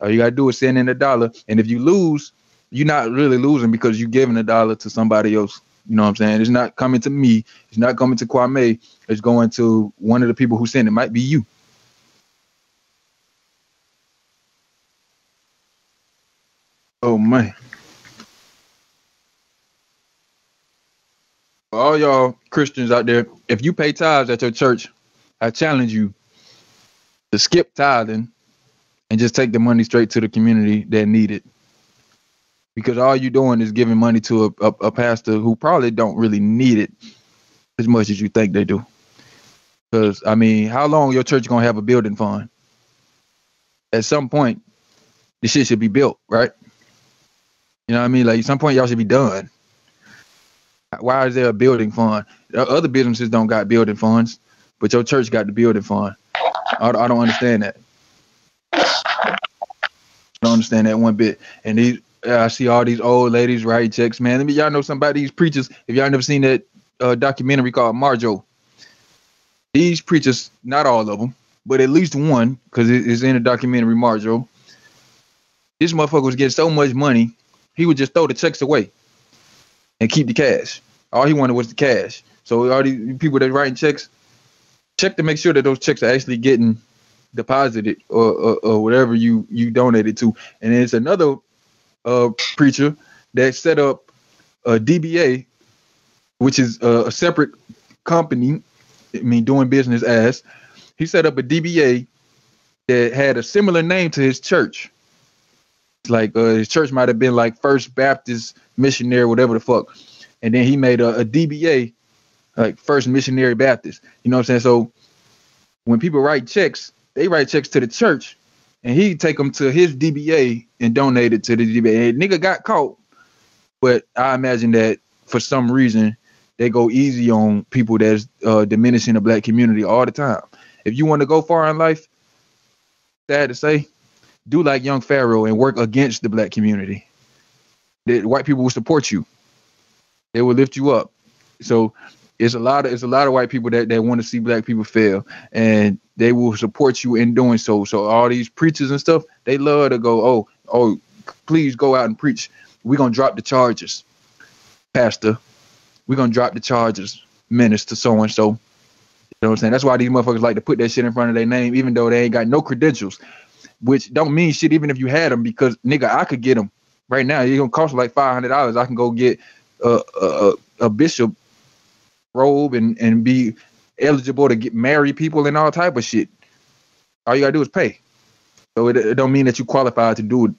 all you got to do is send in $1. And if you lose, you're not really losing because you're giving $1 to somebody else. You know what I'm saying? It's not coming to me. It's not coming to Kwame. It's going to one of the people who sent it. Might be you. Oh, man. For all y'all Christians out there, if you pay tithes at your church, I challenge you to skip tithing and just take the money straight to the community that need it. Because all you're doing is giving money to a pastor who probably don't really need it as much as you think they do. Because, I mean, how long your church going to have a building fund? At some point, this shit should be built, right? You know what I mean? Like, at some point, y'all should be done. Why is there a building fund? Other businesses don't got building funds, but your church got the building fund. I don't understand that. I don't understand that one bit. And I see all these old ladies writing checks, man. Y'all know some about these preachers. If y'all never seen that documentary called Marjo, these preachers, not all of them, but at least one, because it's in the documentary Marjo. This motherfucker was getting so much money, he would just throw the checks away and keep the cash. All he wanted was the cash. So all these people that writing checks, check to make sure that those checks are actually getting deposited or whatever you donated to. And then it's another preacher that set up a DBA, which is a separate company. I mean, doing business as. He set up a DBA that had a similar name to his church. Like his church might have been like First Baptist Missionary, whatever the fuck. And then he made a DBA, like First Missionary Baptist. You know what I'm saying? So when people write checks, they write checks to the church, and he take them to his DBA and donate it to the DBA. And nigga got caught, but I imagine that for some reason they go easy on people that's diminishing the black community all the time. If you want to go far in life, sad to say, do like young Pharaoh and work against the black community. The white people will support you. They will lift you up. So it's a lot of white people that want to see black people fail, and they will support you in doing so. So all these preachers and stuff, they love to go, oh, please go out and preach. We're gonna drop the charges, pastor. We're gonna drop the charges, minister, so and so. You know what I'm saying? That's why these motherfuckers like to put that shit in front of their name, even though they ain't got no credentials, which don't mean shit even if you had them, because nigga, I could get them right now. It's gonna cost like $500. I can go get a bishop robe and be eligible to get marry people and all type of shit. All you gotta do is pay. So it don't mean that you qualified to do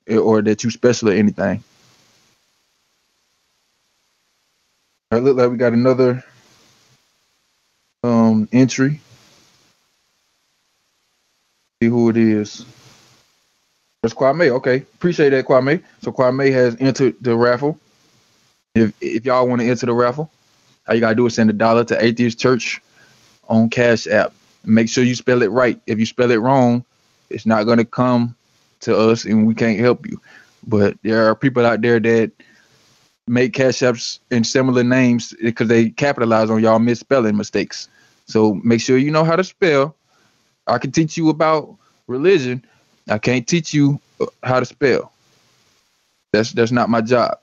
it or that you special or anything. It look like we got another entry. See who it is. That's Kwame. Okay, appreciate that, Kwame. So Kwame has entered the raffle. If y'all want to enter the raffle, all you gotta do is send $1 to Atheist Church on Cash App. Make sure you spell it right. If you spell it wrong, it's not gonna come to us, and we can't help you. But there are people out there that make Cash Apps in similar names because they capitalize on y'all misspelling mistakes. So make sure you know how to spell. I can teach you about religion. I can't teach you how to spell. That's not my job.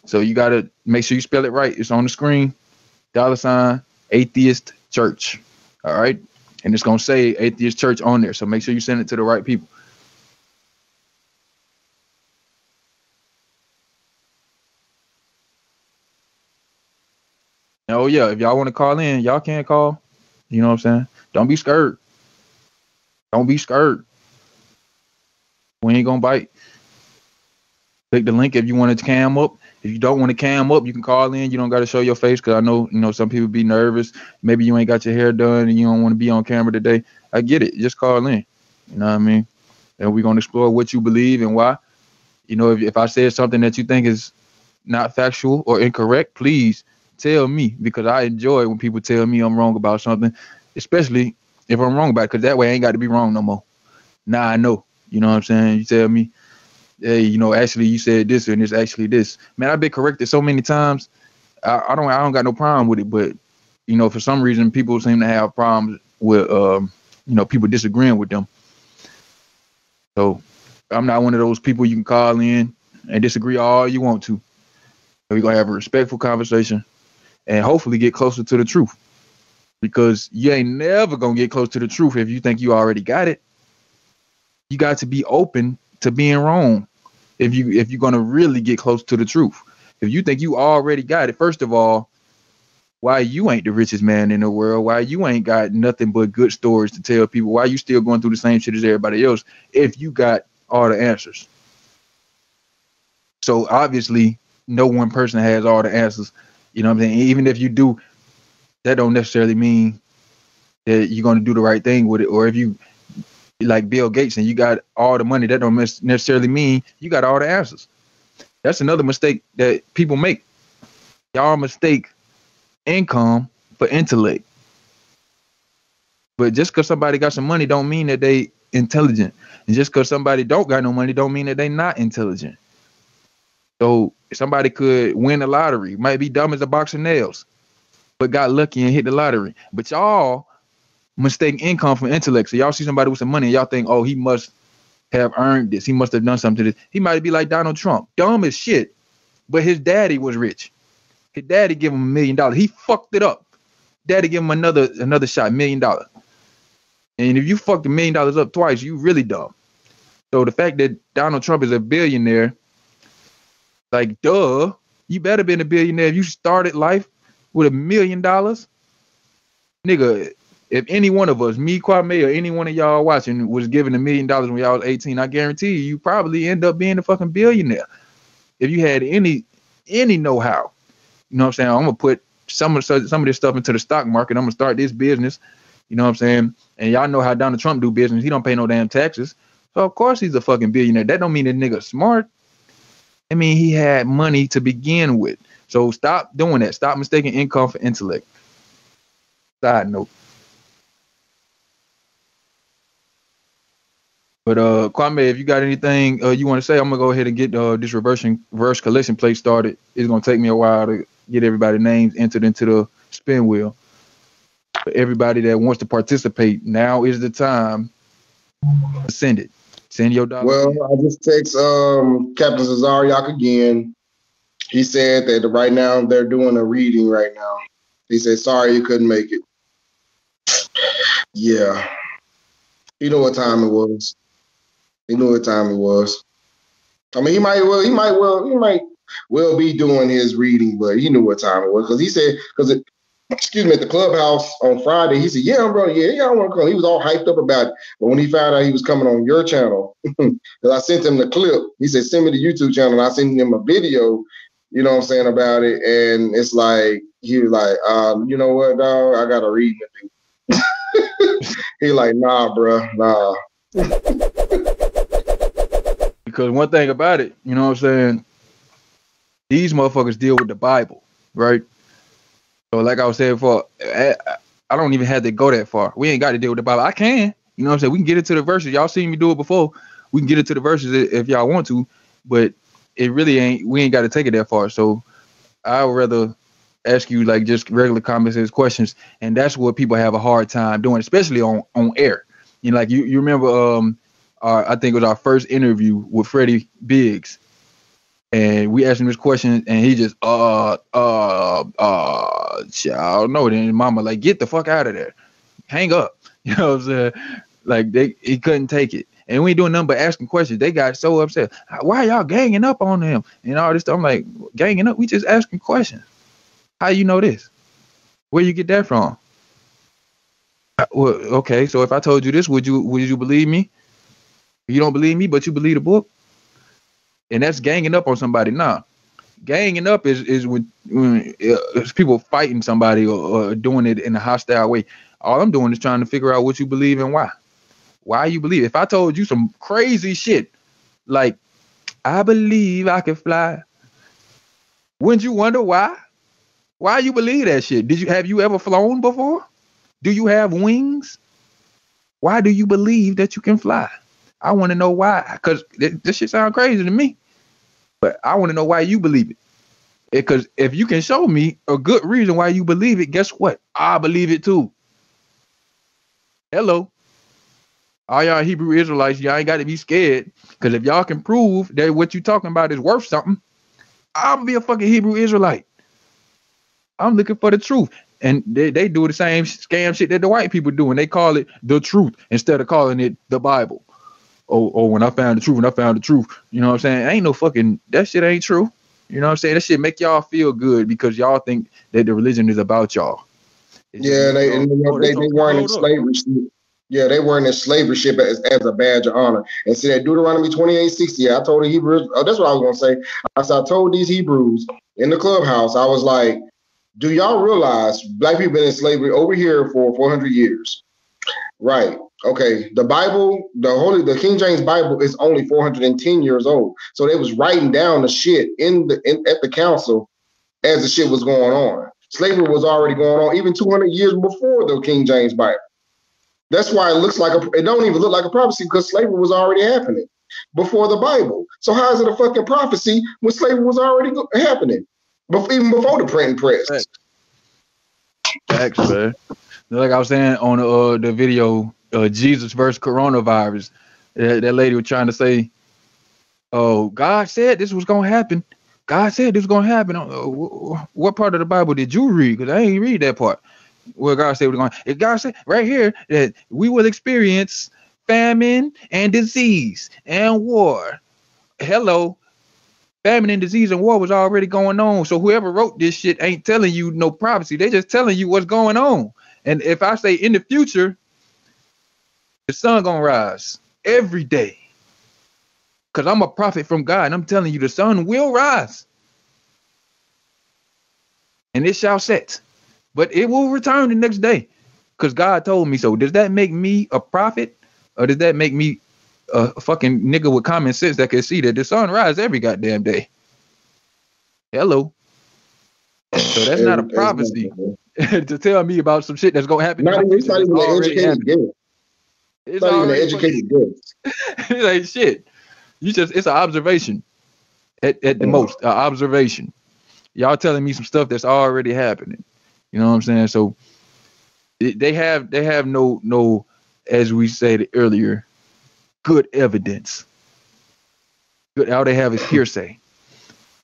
So you gotta make sure you spell it right. It's on the screen. $ Atheist Church. All right. And it's gonna say Atheist Church on there. So make sure you send it to the right people. Oh yeah, if y'all want to call in, y'all can call. You know what I'm saying? Don't be scared. Don't be scared. We ain't gonna bite. Click the link if you want to cam up. If you don't want to cam up, you can call in. You don't got to show your face because I know, some people be nervous. Maybe you ain't got your hair done and you don't want to be on camera today. I get it. Just call in. You know what I mean? And we're going to explore what you believe and why. If I said something that you think is not factual or incorrect, please tell me, because I enjoy when people tell me I'm wrong about something, especially if I'm wrong about it, because that way I ain't got to be wrong no more. Now I know. You know what I'm saying? You tell me, hey, actually you said this and it's actually this. Man, I've been corrected so many times. I don't got no problem with it, but for some reason people seem to have problems with people disagreeing with them. So I'm not one of those people you can call in and disagree all you want to. We're gonna have a respectful conversation and hopefully get closer to the truth. Because you ain't never gonna get close to the truth if you think you already got it. You got to be open to being wrong if you're gonna really get close to the truth. If you think you already got it, first of all, why you ain't the richest man in the world? Why you ain't got nothing but good stories to tell people? Why you still going through the same shit as everybody else if you got all the answers? So obviously, no one person has all the answers. You know what I'm saying? Even if you do, that don't necessarily mean that you're going to do the right thing with it. Or if you like Bill Gates and you got all the money, that don't necessarily mean you got all the answers. That's another mistake that people make. Y'all mistake income for intellect. But just because somebody got some money don't mean that they intelligent. And just because somebody don't got no money don't mean that they not intelligent. So somebody could win the lottery, might be dumb as a box of nails, but got lucky and hit the lottery. But y'all mistake income for intellect. So y'all see somebody with some money and y'all think, oh, he must have earned this. He must have done something to this. He might be like Donald Trump, dumb as shit, but his daddy was rich. His daddy gave him $1 million. He fucked it up. Daddy gave him another shot, $1 million. And if you fucked $1 million up twice, you really dumb. So the fact that Donald Trump is a billionaire, like, duh, you better been a billionaire if you started life with $1 million. Nigga, if any one of us, me, Kwame, or any one of y'all watching was given $1 million when y'all was 18, I guarantee you probably end up being a fucking billionaire. If you had any know-how. You know what I'm saying? I'm going to put some of this stuff into the stock market. I'm going to start this business. You know what I'm saying? And y'all know how Donald Trump do business. He don't pay no damn taxes. So, of course, he's a fucking billionaire. That don't mean that nigga smart. I mean, he had money to begin with. So stop doing that. Stop mistaking income for intellect. Side note. But Kwame, if you got anything you want to say, I'm gonna go ahead and get this reverse collection plate started. It's gonna take me a while to get everybody's names entered into the spin wheel. But everybody that wants to participate, now is the time to send it. Send your dollar. Well, I just text Captain Cesariak again. He said that right now they're doing a reading right now. He said, sorry you couldn't make it. Yeah. You know what time it was. He knew what time it was. I mean, he might well be doing his reading, but he knew what time it was. Because he said, at the clubhouse on Friday, he said, yeah, bro, yeah, I want to come. He was all hyped up about it. But when he found out he was coming on your channel, because I sent him the clip, he said, send me the YouTube channel. And I sent him a video. you know what I'm saying, about it. And it's like, he was like, you know what, dog, I got to read it. He like, nah, bro, nah. Because one thing about it, you know what I'm saying, these motherfuckers deal with the Bible, right? So like I was saying before, I don't even have to go that far. We ain't got to deal with the Bible. I can, you know what I'm saying? We can get into the verses. Y'all seen me do it before. We can get into the verses if y'all want to, but it really ain't, we ain't got to take it that far. So I would rather ask you like just regular common sense questions, and that's what people have a hard time doing, especially on air. You know, like you remember I think it was our first interview with Freddie Biggs, and we asked him this question, and he just shit, I don't know. Then his mama like, get the fuck out of there, hang up. You know what I'm saying? Like he couldn't take it. And we ain't doing nothing but asking questions. They got so upset. Why y'all ganging up on him and all this stuff? I'm like, ganging up? We just asking questions. How you know this? Where you get that from? Well, okay, so if I told you this, would you believe me? You don't believe me, but you believe the book? And that's ganging up on somebody. Nah. Ganging up is when it's people fighting somebody or doing it in a hostile way. All I'm doing is trying to figure out what you believe and why. Why you believe? If I told you some crazy shit, like, I believe I can fly, wouldn't you wonder why? Why you believe that shit? Have you ever flown before? Do you have wings? Why do you believe that you can fly? I want to know why. Because this shit sound crazy to me. But I want to know why you believe it. Because if you can show me a good reason why you believe it, guess what? I believe it too. Hello. All y'all Hebrew Israelites, y'all ain't got to be scared. Because if y'all can prove that what you talking about is worth something, I'll be a fucking Hebrew Israelite. I'm looking for the truth. And they do the same scam shit that the white people do. And they call it the truth instead of calling it the Bible. Oh, when I found the truth, you know what I'm saying? Ain't no fucking, that shit ain't true. You know what I'm saying? That shit make y'all feel good because y'all think that the religion is about y'all. Yeah, they weren't in slavery. Yeah, they weren't in slavery ship as a badge of honor. And see that Deuteronomy 28:60. I told the Hebrews, that's what I was gonna say. I told these Hebrews in the clubhouse, I was like, do y'all realize black people been in slavery over here for 400 years? Right. Okay. The Bible, the King James Bible is only 410 years old. So they was writing down the shit at the council as the shit was going on. Slavery was already going on even 200 years before the King James Bible. That's why it don't even look like a prophecy because slavery was already happening before the Bible. So how is it a fucking prophecy when slavery was already happening? Even before the printing press. Facts, man. Like I was saying on the video, Jesus versus coronavirus, that lady was trying to say, oh, God said this was going to happen. God said this was going to happen. What part of the Bible did you read? Because I ain't read that part. Where God said we're going. If God said right here that we will experience famine and disease and war. Hello. Famine and disease and war was already going on. So whoever wrote this shit ain't telling you no prophecy. They just telling you what's going on. And if I say in the future, the sun gonna rise every day. Because I'm a prophet from God. And I'm telling you the sun will rise. And it shall set. But it will return the next day. Because God told me so. Does that make me a prophet? Or does that make me a fucking nigga with common sense that can see that the sun rise every goddamn day? Hello. So that's not a prophecy to tell me about some shit that's gonna happen. It's not even an educated guess. It's not even an educated guess. It ain't shit. It's an observation at the most, an observation. Y'all telling me some stuff that's already happening. You know what I'm saying? So they have no, as we said earlier, good evidence. Good, all they have is hearsay.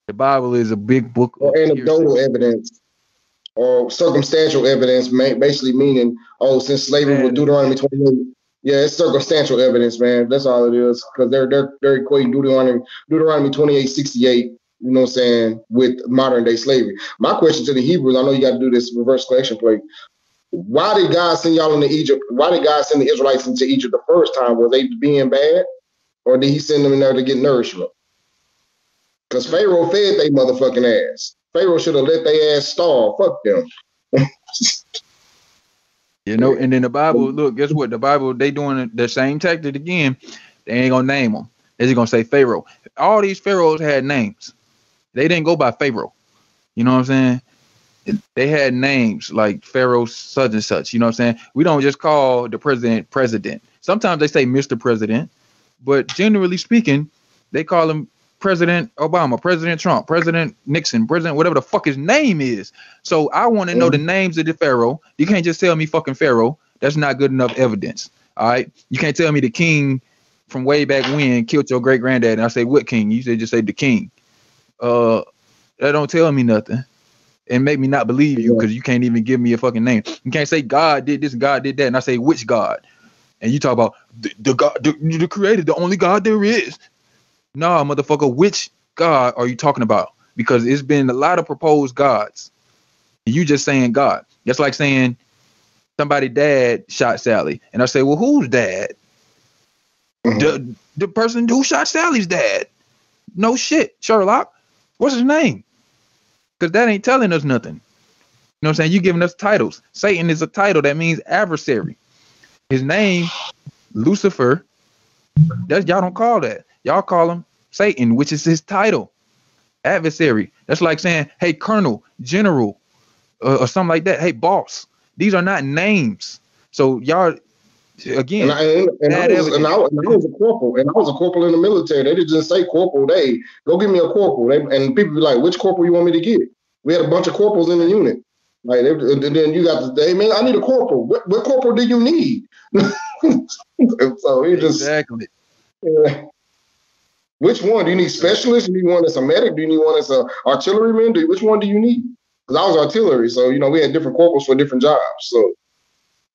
The Bible is a big book or anecdotal evidence or circumstantial evidence, basically meaning, since slavery was Deuteronomy 28. Yeah, it's circumstantial evidence, man. That's all it is. Because they're equating Deuteronomy 28:68, you know what I'm saying, with modern day slavery. My question to the Hebrews, I know you got to do this reverse collection play. Why did God send y'all into Egypt? Why did God send the Israelites into Egypt the first time? Were they being bad? Or did he send them in there to get nourishment? Because Pharaoh fed they motherfucking ass. Pharaoh should have let their ass starve. Fuck them. You know, and then the Bible, look, guess what? The Bible, they doing the same tactic again. They ain't gonna name them. They're just gonna say Pharaoh. All these pharaohs had names. They didn't go by Pharaoh. You know what I'm saying? They had names like Pharaoh such and such. You know what I'm saying? We don't just call the president. Sometimes they say Mr. President, but generally speaking, they call him President Obama, President Trump, President Nixon, President whatever the fuck his name is. So I want to know the names of the pharaoh. You can't just tell me fucking Pharaoh. That's not good enough evidence. All right. You can't tell me the king from way back when killed your great granddad. And I say, what king? You say just say the king. That don't tell me nothing. And make me not believe you because you can't even give me a fucking name. You can't say God did this and God did that. And I say, which God? And you talk about the God, the creator, the only God there is. Nah, motherfucker, which God are you talking about? Because it's been a lot of proposed gods. And you just saying God. That's like saying somebody dad shot Sally. And I say, well, who's dad? The person who shot Sally's dad. No shit, Sherlock. What's his name? Because that ain't telling us nothing. You know what I'm saying? You giving us titles. Satan is a title that means adversary. His name, Lucifer. Y'all don't call that. Y'all call him Satan, which is his title. Adversary. That's like saying, hey, colonel, general, or something like that. Hey, boss. These are not names. So y'all, again, I was a corporal, and I was a corporal in the military. They didn't just say corporal. They go give me a corporal, and people be like, "Which corporal you want me to get?" We had a bunch of corporals in the unit. Like, and then you got the, hey man, I need a corporal. What corporal do you need? So he just exactly. Which one do you need? Specialist? Do you need one that's a medic? Do you need one that's a artilleryman? Which one do you need? Because I was artillery, so we had different corporals for different jobs. So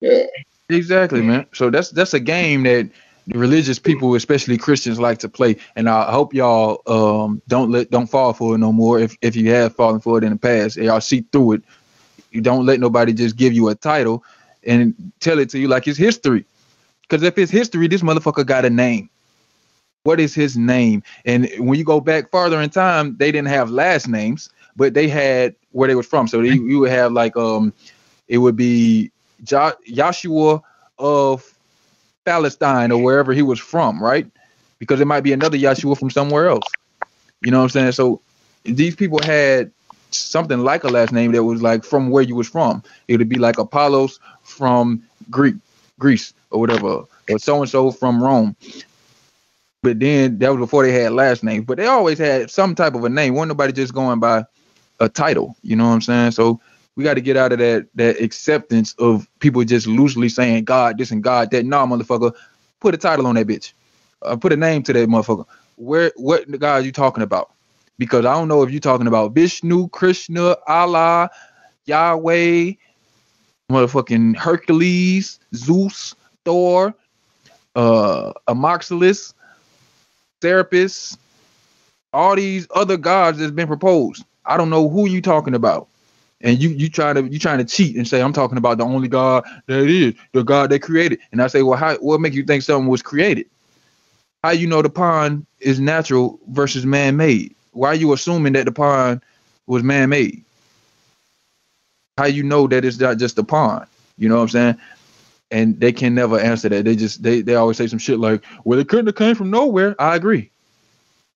yeah. Exactly, man. So that's a game that the religious people, especially Christians, like to play. And I hope y'all don't fall for it no more. If you have fallen for it in the past, y'all see through it. You don't let nobody just give you a title and tell it to you like it's history. Because if it's history, this motherfucker got a name. What is his name? And when you go back farther in time, they didn't have last names, but they had where they was from. So you would have like it would be Joshua of Palestine or wherever he was from, right? Because it might be another Joshua from somewhere else. You know what I'm saying? So these people had something like a last name that was like from where you was from. It would be like Apollos from Greece or whatever, or so-and-so from Rome. But then that was before they had last names. But they always had some type of a name. Wasn't nobody just going by a title. You know what I'm saying? So we got to get out of that acceptance of people just loosely saying God this and God that. Nah, motherfucker, put a title on that bitch. Put a name to that motherfucker. What God are you talking about? Because I don't know if you're talking about Vishnu, Krishna, Allah, Yahweh, motherfucking Hercules, Zeus, Thor, Amoxilus, Serapis, all these other gods that's been proposed. I don't know who you talking about. And you trying to cheat and say I'm talking about the only God that is, the God that created. And I say, well, what make you think something was created? How you know the pond is natural versus man-made? Why are you assuming that the pond was man-made? How you know that it's not just a pond? You know what I'm saying? And they can never answer that. They always say some shit like, well, it couldn't have came from nowhere. I agree.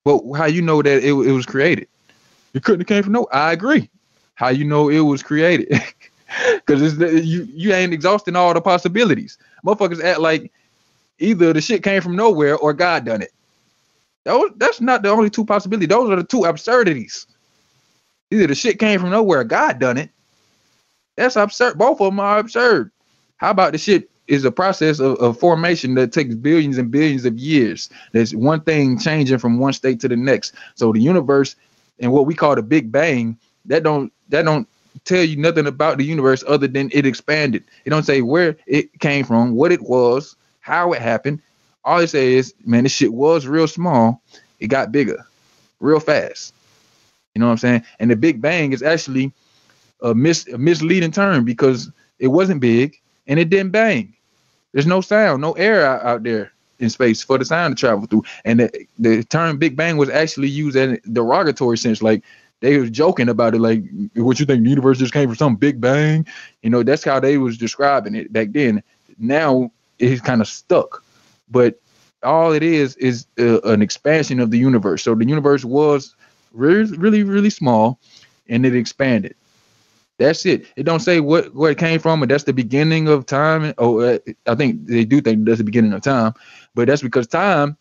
But how you know that it was created? It couldn't have came from nowhere. I agree. How you know it was created? Because you ain't exhausting all the possibilities. Motherfuckers act like either the shit came from nowhere or God done it. That's not the only two possibilities. Those are the two absurdities. Either the shit came from nowhere or God done it. That's absurd. Both of them are absurd. How about the shit is a process of formation that takes billions and billions of years. There's one thing changing from one state to the next. So the universe and what we call the Big Bang, that don't tell you nothing about the universe other than it expanded. It don't say where it came from, what it was, how it happened. All it says is, man, this shit was real small. It got bigger real fast. You know what I'm saying? And the Big Bang is actually a misleading term because it wasn't big and it didn't bang. There's no sound, no air out there. in space for the sound to travel through. And the term Big Bang was actually used in a derogatory sense. Like they was joking about it. Like, what you think, the universe just came from some Big Bang? You know, that's how they was describing it back then. Now it's kind of stuck. But all it is an expansion of the universe. So the universe was really, really, really small, and it expanded. That's it. It don't say where it came from, but that's the beginning of time. I think they do think that's the beginning of time, but that's because time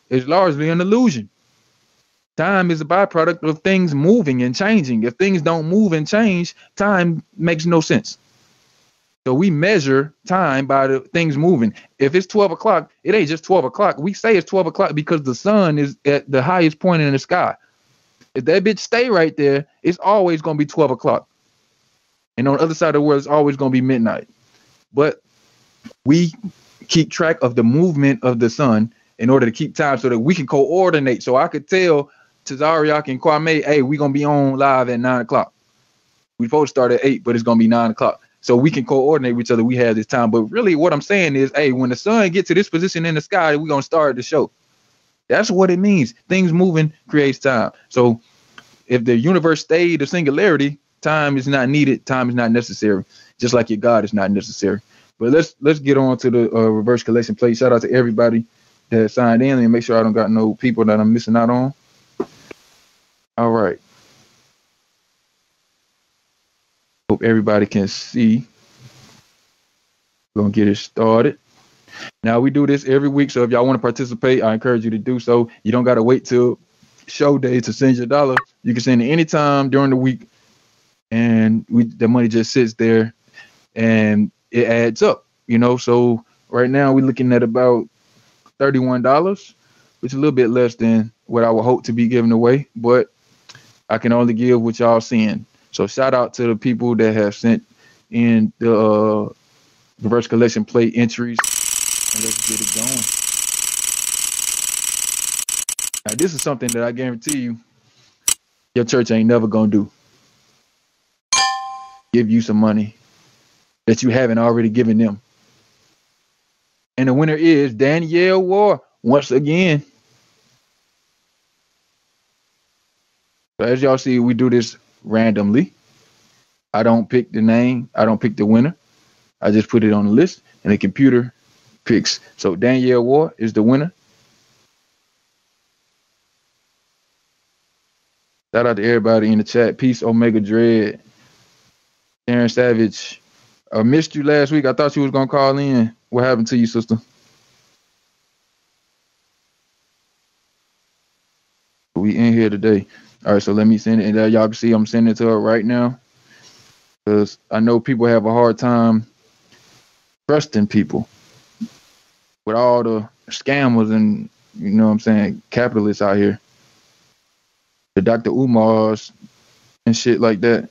is largely an illusion. Time is a byproduct of things moving and changing. If things don't move and change, time makes no sense. So we measure time by the things moving. If it's 12 o'clock, it ain't just 12 o'clock. We say it's 12 o'clock because the sun is at the highest point in the sky. If that bitch stay right there, it's always going to be 12 o'clock. And on the other side of the world, it's always going to be midnight. But we keep track of the movement of the sun in order to keep time so that we can coordinate. So I could tell Tazariak and Kwame, hey, we're going to be on live at 9 o'clock. We're supposed to start at 8, but it's going to be 9 o'clock. So we can coordinate with each other. We have this time. But really what I'm saying is, hey, when the sun gets to this position in the sky, we're going to start the show. That's what it means. Things moving creates time. So if the universe stayed a singularity, time is not needed. Time is not necessary. Just like your God is not necessary. But let's get on to the reverse collection plate. Shout out to everybody that signed in and make sure I don't got no people that I'm missing out on. All right. Hope everybody can see. We're going to get it started. Now, we do this every week, so if y'all want to participate, I encourage you to do so. You don't got to wait till show day to send your dollar. You can send it anytime during the week, and the money just sits there, and it adds up, you know. So right now, we're looking at about $31, which is a little bit less than what I would hope to be giving away, but I can only give what y'all seeing. So shout out to the people that have sent in the reverse collection plate entries. And let's get it going. Now, this is something that I guarantee you your church ain't never gonna do. Give you some money that you haven't already given them. And the winner is N.E.W once again. So as y'all see, we do this randomly. I don't pick the name. I don't pick the winner. I just put it on the list and the computer picks. So N.E.W is the winner. Shout out to everybody in the chat. Peace, Omega Dread. Aaron Savage. I missed you last week. I thought you was going to call in. What happened to you, sister? We in here today. All right, so let me send it. And y'all can see I'm sending it to her right now. Because I know people have a hard time trusting people with all the scammers and, you know what I'm saying, capitalists out here. The Dr. Umars and shit like that.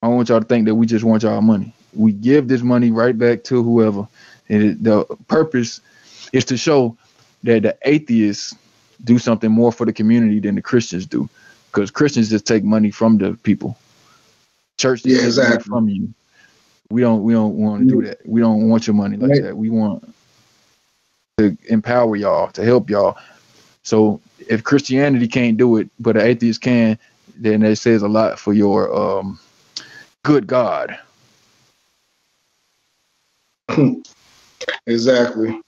I don't want y'all to think that we just want y'all money. We give this money right back to whoever. And the purpose is to show that the atheists do something more for the community than the Christians do. Because Christians just take money from the people. Church takes money from you. We don't want to do that. We don't want your money like that. We want to empower y'all, to help y'all. So if Christianity can't do it, but an atheist can, then that says a lot for your good God. Exactly.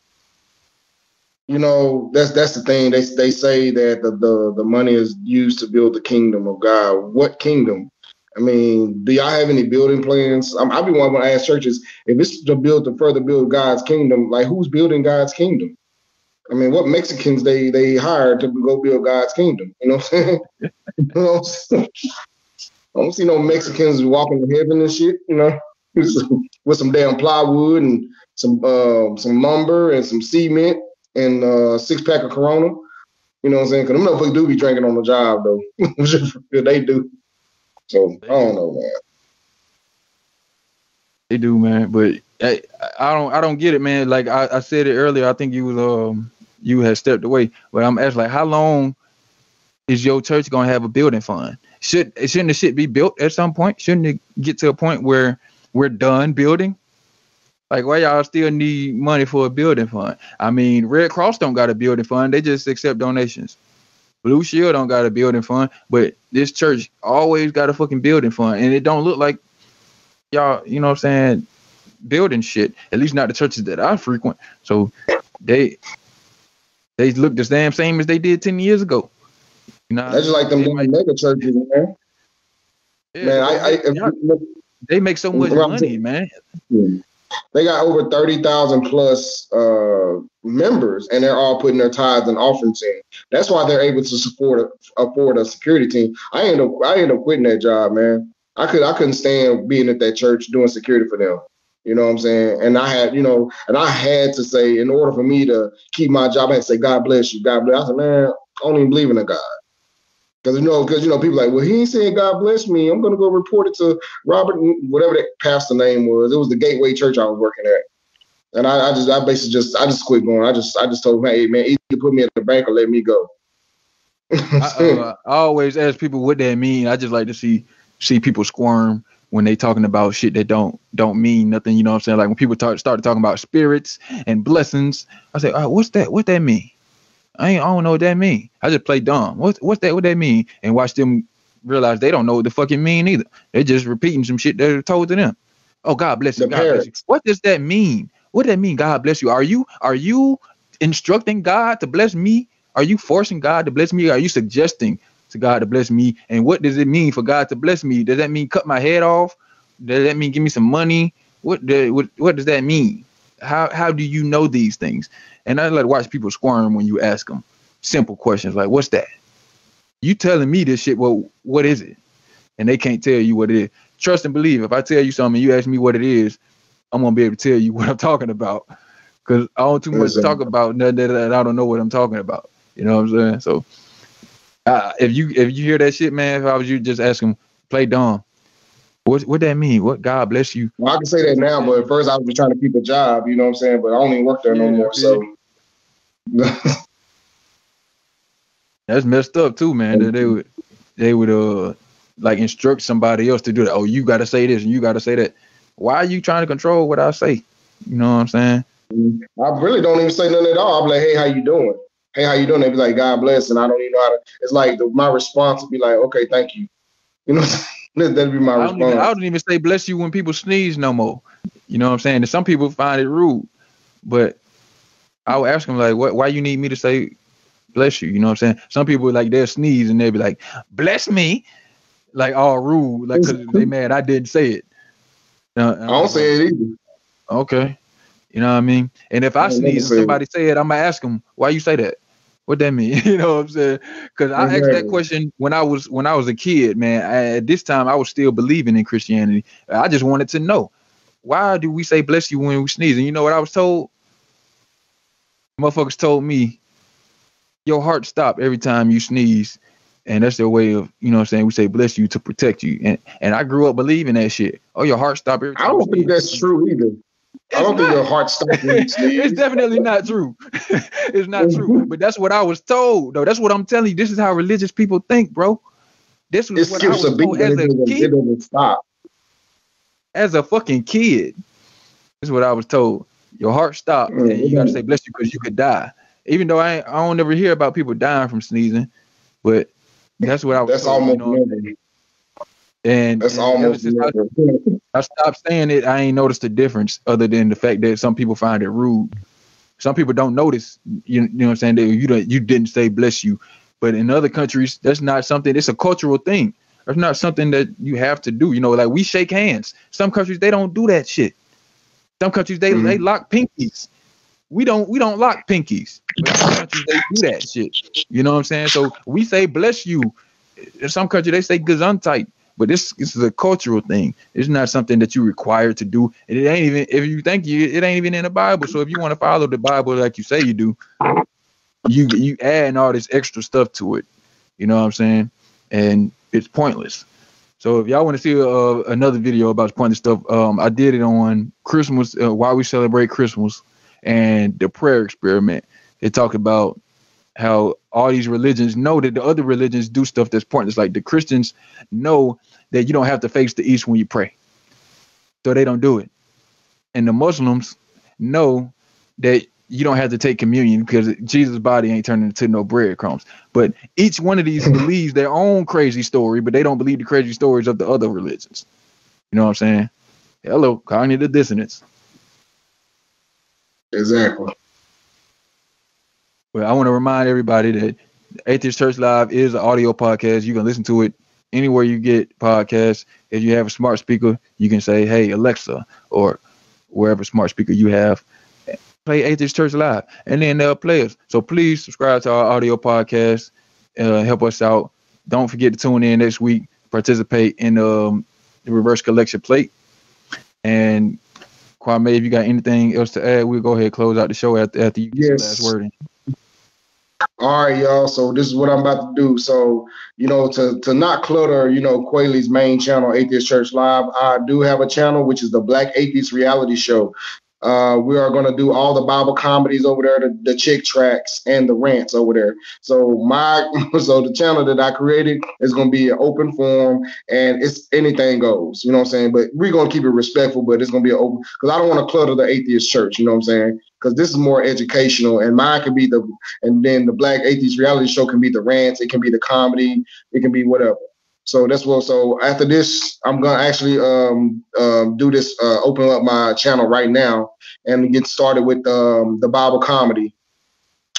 You know, that's the thing. They say that the money is used to build the kingdom of God. What kingdom? I mean, do y'all have any building plans? I be wanting to ask churches, if it's to further build God's kingdom, like who's building God's kingdom? I mean, what Mexicans they hired to go build God's kingdom? You know what I'm saying? I don't see no Mexicans walking to heaven and shit, you know, with some damn plywood and some lumber and some cement and a 6-pack of Corona. You know what I'm saying? Because them motherfuckers do be drinking on the job, though. They do. So, I don't know, man. They do, man. But I don't get it, man. Like I said it earlier, I think you had stepped away. But I'm asking, like, how long is your church going to have a building fund? Shouldn't the shit be built at some point? Shouldn't it get to a point where we're done building Like, why y'all still need money for a building fund? I mean, Red Cross don't got a building fund. They just accept donations. Blue Shield don't got a building fund, but this church always got a fucking building fund. And it don't look like y'all, you know what I'm saying, building shit. At least not the churches that I frequent. So they look the damn same as they did 10 years ago. You know, That's just like them mega churches, man. Yeah, man, they make so much money, man. They got over 30,000 plus members, and they're all putting their tithes and offerings in. That's why they're able to afford a security team. I ended up quitting that job, man. I couldn't stand being at that church doing security for them. You know what I'm saying? And I had, I had to say, in order for me to keep my job, I had to say, God bless you, God bless. I said, man, I don't even believe in a God. Because people are like, well, he ain't saying God bless me. I'm gonna go report it to Robert, whatever that pastor name was. It was the Gateway Church I was working at, and I basically just quit going. I just told him, hey man, either put me at the bank or let me go. I always ask people what that mean. I just like to see people squirm when they talking about shit that don't mean nothing. You know what I'm saying? Like when people started talking about spirits and blessings, I say, what's that? What that mean? I don't know what that mean. I just play dumb. What's that? What that mean? And watch them realize they don't know what the fucking mean either. They're just repeating some shit that are told to them. Oh, God bless you. God bless you. What does that mean? What does that mean? God bless you. Are you instructing God to bless me? Are you forcing God to bless me? Are you suggesting to God to bless me? And what does it mean for God to bless me? Does that mean cut my head off? Does that mean give me some money? What does that mean? How do you know these things? And I like to watch people squirm when you ask them simple questions like, what's that? You telling me this shit, well, what is it? And they can't tell you what it is. Trust and believe. If I tell you something and you ask me what it is, I'm going to be able to tell you what I'm talking about. Because I don't too much to talk about nothing that I don't know what I'm talking about. You know what I'm saying? So if you hear that shit, man, if I was you, just ask them, play dumb. What that mean? What God bless you? Well, I can say that now, but at first I was just trying to keep a job, you know what I'm saying? But I don't even work there no more, so. That's messed up too, man. That they would like instruct somebody else to do that. Oh, you got to say this and you got to say that. Why are you trying to control what I say? You know what I'm saying? I really don't even say nothing at all. I'm like, hey, how you doing? Hey, how you doing? They be like, God bless, and I don't even know how to. It's like my response would be like, okay, thank you. You know what I'm saying? That'd be my response. I don't even say bless you when people sneeze no more. You know what I'm saying? And some people find it rude, but I would ask them like, why you need me to say bless you? You know what I'm saying? Some people like they'll sneeze and they'll be like, bless me, like all rude, like because they mad I didn't say it. I don't say it either. Okay, you know what I mean? And if I sneeze and somebody say it, I'm gonna ask them, why you say that? What that mean? You know what I'm saying? Because I asked that question when I was a kid, man. At this time, I was still believing in Christianity. I just wanted to know, why do we say bless you when we sneeze? And you know what I was told? Motherfuckers told me, your heart stop every time you sneeze. And that's their way of, you know what I'm saying? We say bless you to protect you. And I grew up believing that shit. Oh, your heart stop every time. I don't think that's true either. I don't think your heart stops when you sneeze. It's definitely not true. It's not true. But that's what I was told, though. That's what I'm telling you. This is how religious people think, bro. This was what I was told as a kid. It doesn't stop. As a fucking kid, this is what I was told. Your heart stopped, and you gotta say bless you because you could die. Even though I don't ever hear about people dying from sneezing, but that's what I was told. Almost never. And that's almost never. I stopped saying it. I ain't noticed a difference other than the fact that some people find it rude. Some people don't notice. You know what I'm saying? That you didn't say bless you, but in other countries, that's not something. It's a cultural thing. That's not something that you have to do. You know, like we shake hands. Some countries they don't do that shit. Some countries they lock pinkies. We don't lock pinkies. But in some countries they do that shit. You know what I'm saying? So we say bless you. In some countries they say gesundheit. But this is a cultural thing. It's not something that you're required to do. And it ain't even, if you think it ain't even in the Bible. So if you want to follow the Bible like you say you do, you adding all this extra stuff to it. You know what I'm saying? And it's pointless. So if y'all want to see another video about pointless stuff, I did it on Christmas, why we celebrate Christmas, and the prayer experiment. It talked about how all these religions know that the other religions do stuff that's pointless. Like the Christians know that you don't have to face the east when you pray. So they don't do it. and the Muslims know that you don't have to take communion because Jesus' body ain't turning into no breadcrumbs. But each one of these believes their own crazy story, but they don't believe the crazy stories of the other religions. You know what I'm saying? Hello, cognitive dissonance. Exactly. Well, I want to remind everybody that Atheist Church Live is an audio podcast. You can listen to it anywhere you get podcasts. If you have a smart speaker, you can say, "Hey, Alexa," or wherever smart speaker you have, play Atheist Church Live, and then they'll play us. So please subscribe to our audio podcast. Help us out. Don't forget to tune in next week. Participate in the reverse collection plate. And Kwame, if you got anything else to add, we'll go ahead and close out the show after you get the last word in. All right, y'all. So this is what I'm about to do. So, to not clutter, Kweli's main channel, Atheist Church Live, I do have a channel, which is the Black Atheist Reality Show. We are going to do all the Bible comedies over there, the chick tracks and the rants over there. So the channel that I created is going to be an open forum, and it's anything goes, you know what I'm saying? But we're going to keep it respectful, but it's going to be open, because I don't want to clutter the atheist church, you know what I'm saying? Because this is more educational, and mine can be and then the Black Atheist Reality Show can be the rants, it can be the comedy, it can be whatever. So that's what. So after this, I'm gonna actually do this, open up my channel right now and get started with the Bible comedy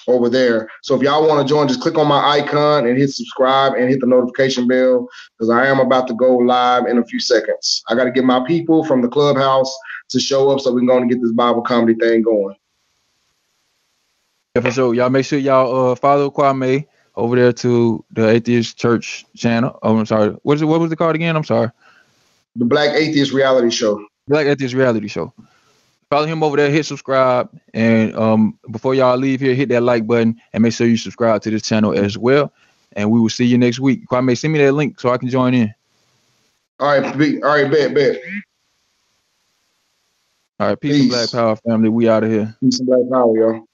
over there. So if y'all want to join, just click on my icon and hit subscribe and hit the notification bell, because I am about to go live in a few seconds. I got to get my people from the clubhouse to show up so we can go and get this Bible comedy thing going. Yeah, for sure. Y'all make sure y'all follow Kwame over there to the Atheist Church channel. Oh, I'm sorry. What was it called again? I'm sorry. The Black Atheist Reality Show. Black Atheist Reality Show. Follow him over there, hit subscribe, and before y'all leave here, hit that like button and make sure you subscribe to this channel as well. And we will see you next week. Kwame, send me that link so I can join in. All right, bet. All right, peace and Black Power, family. We out of here. Peace and Black Power, y'all.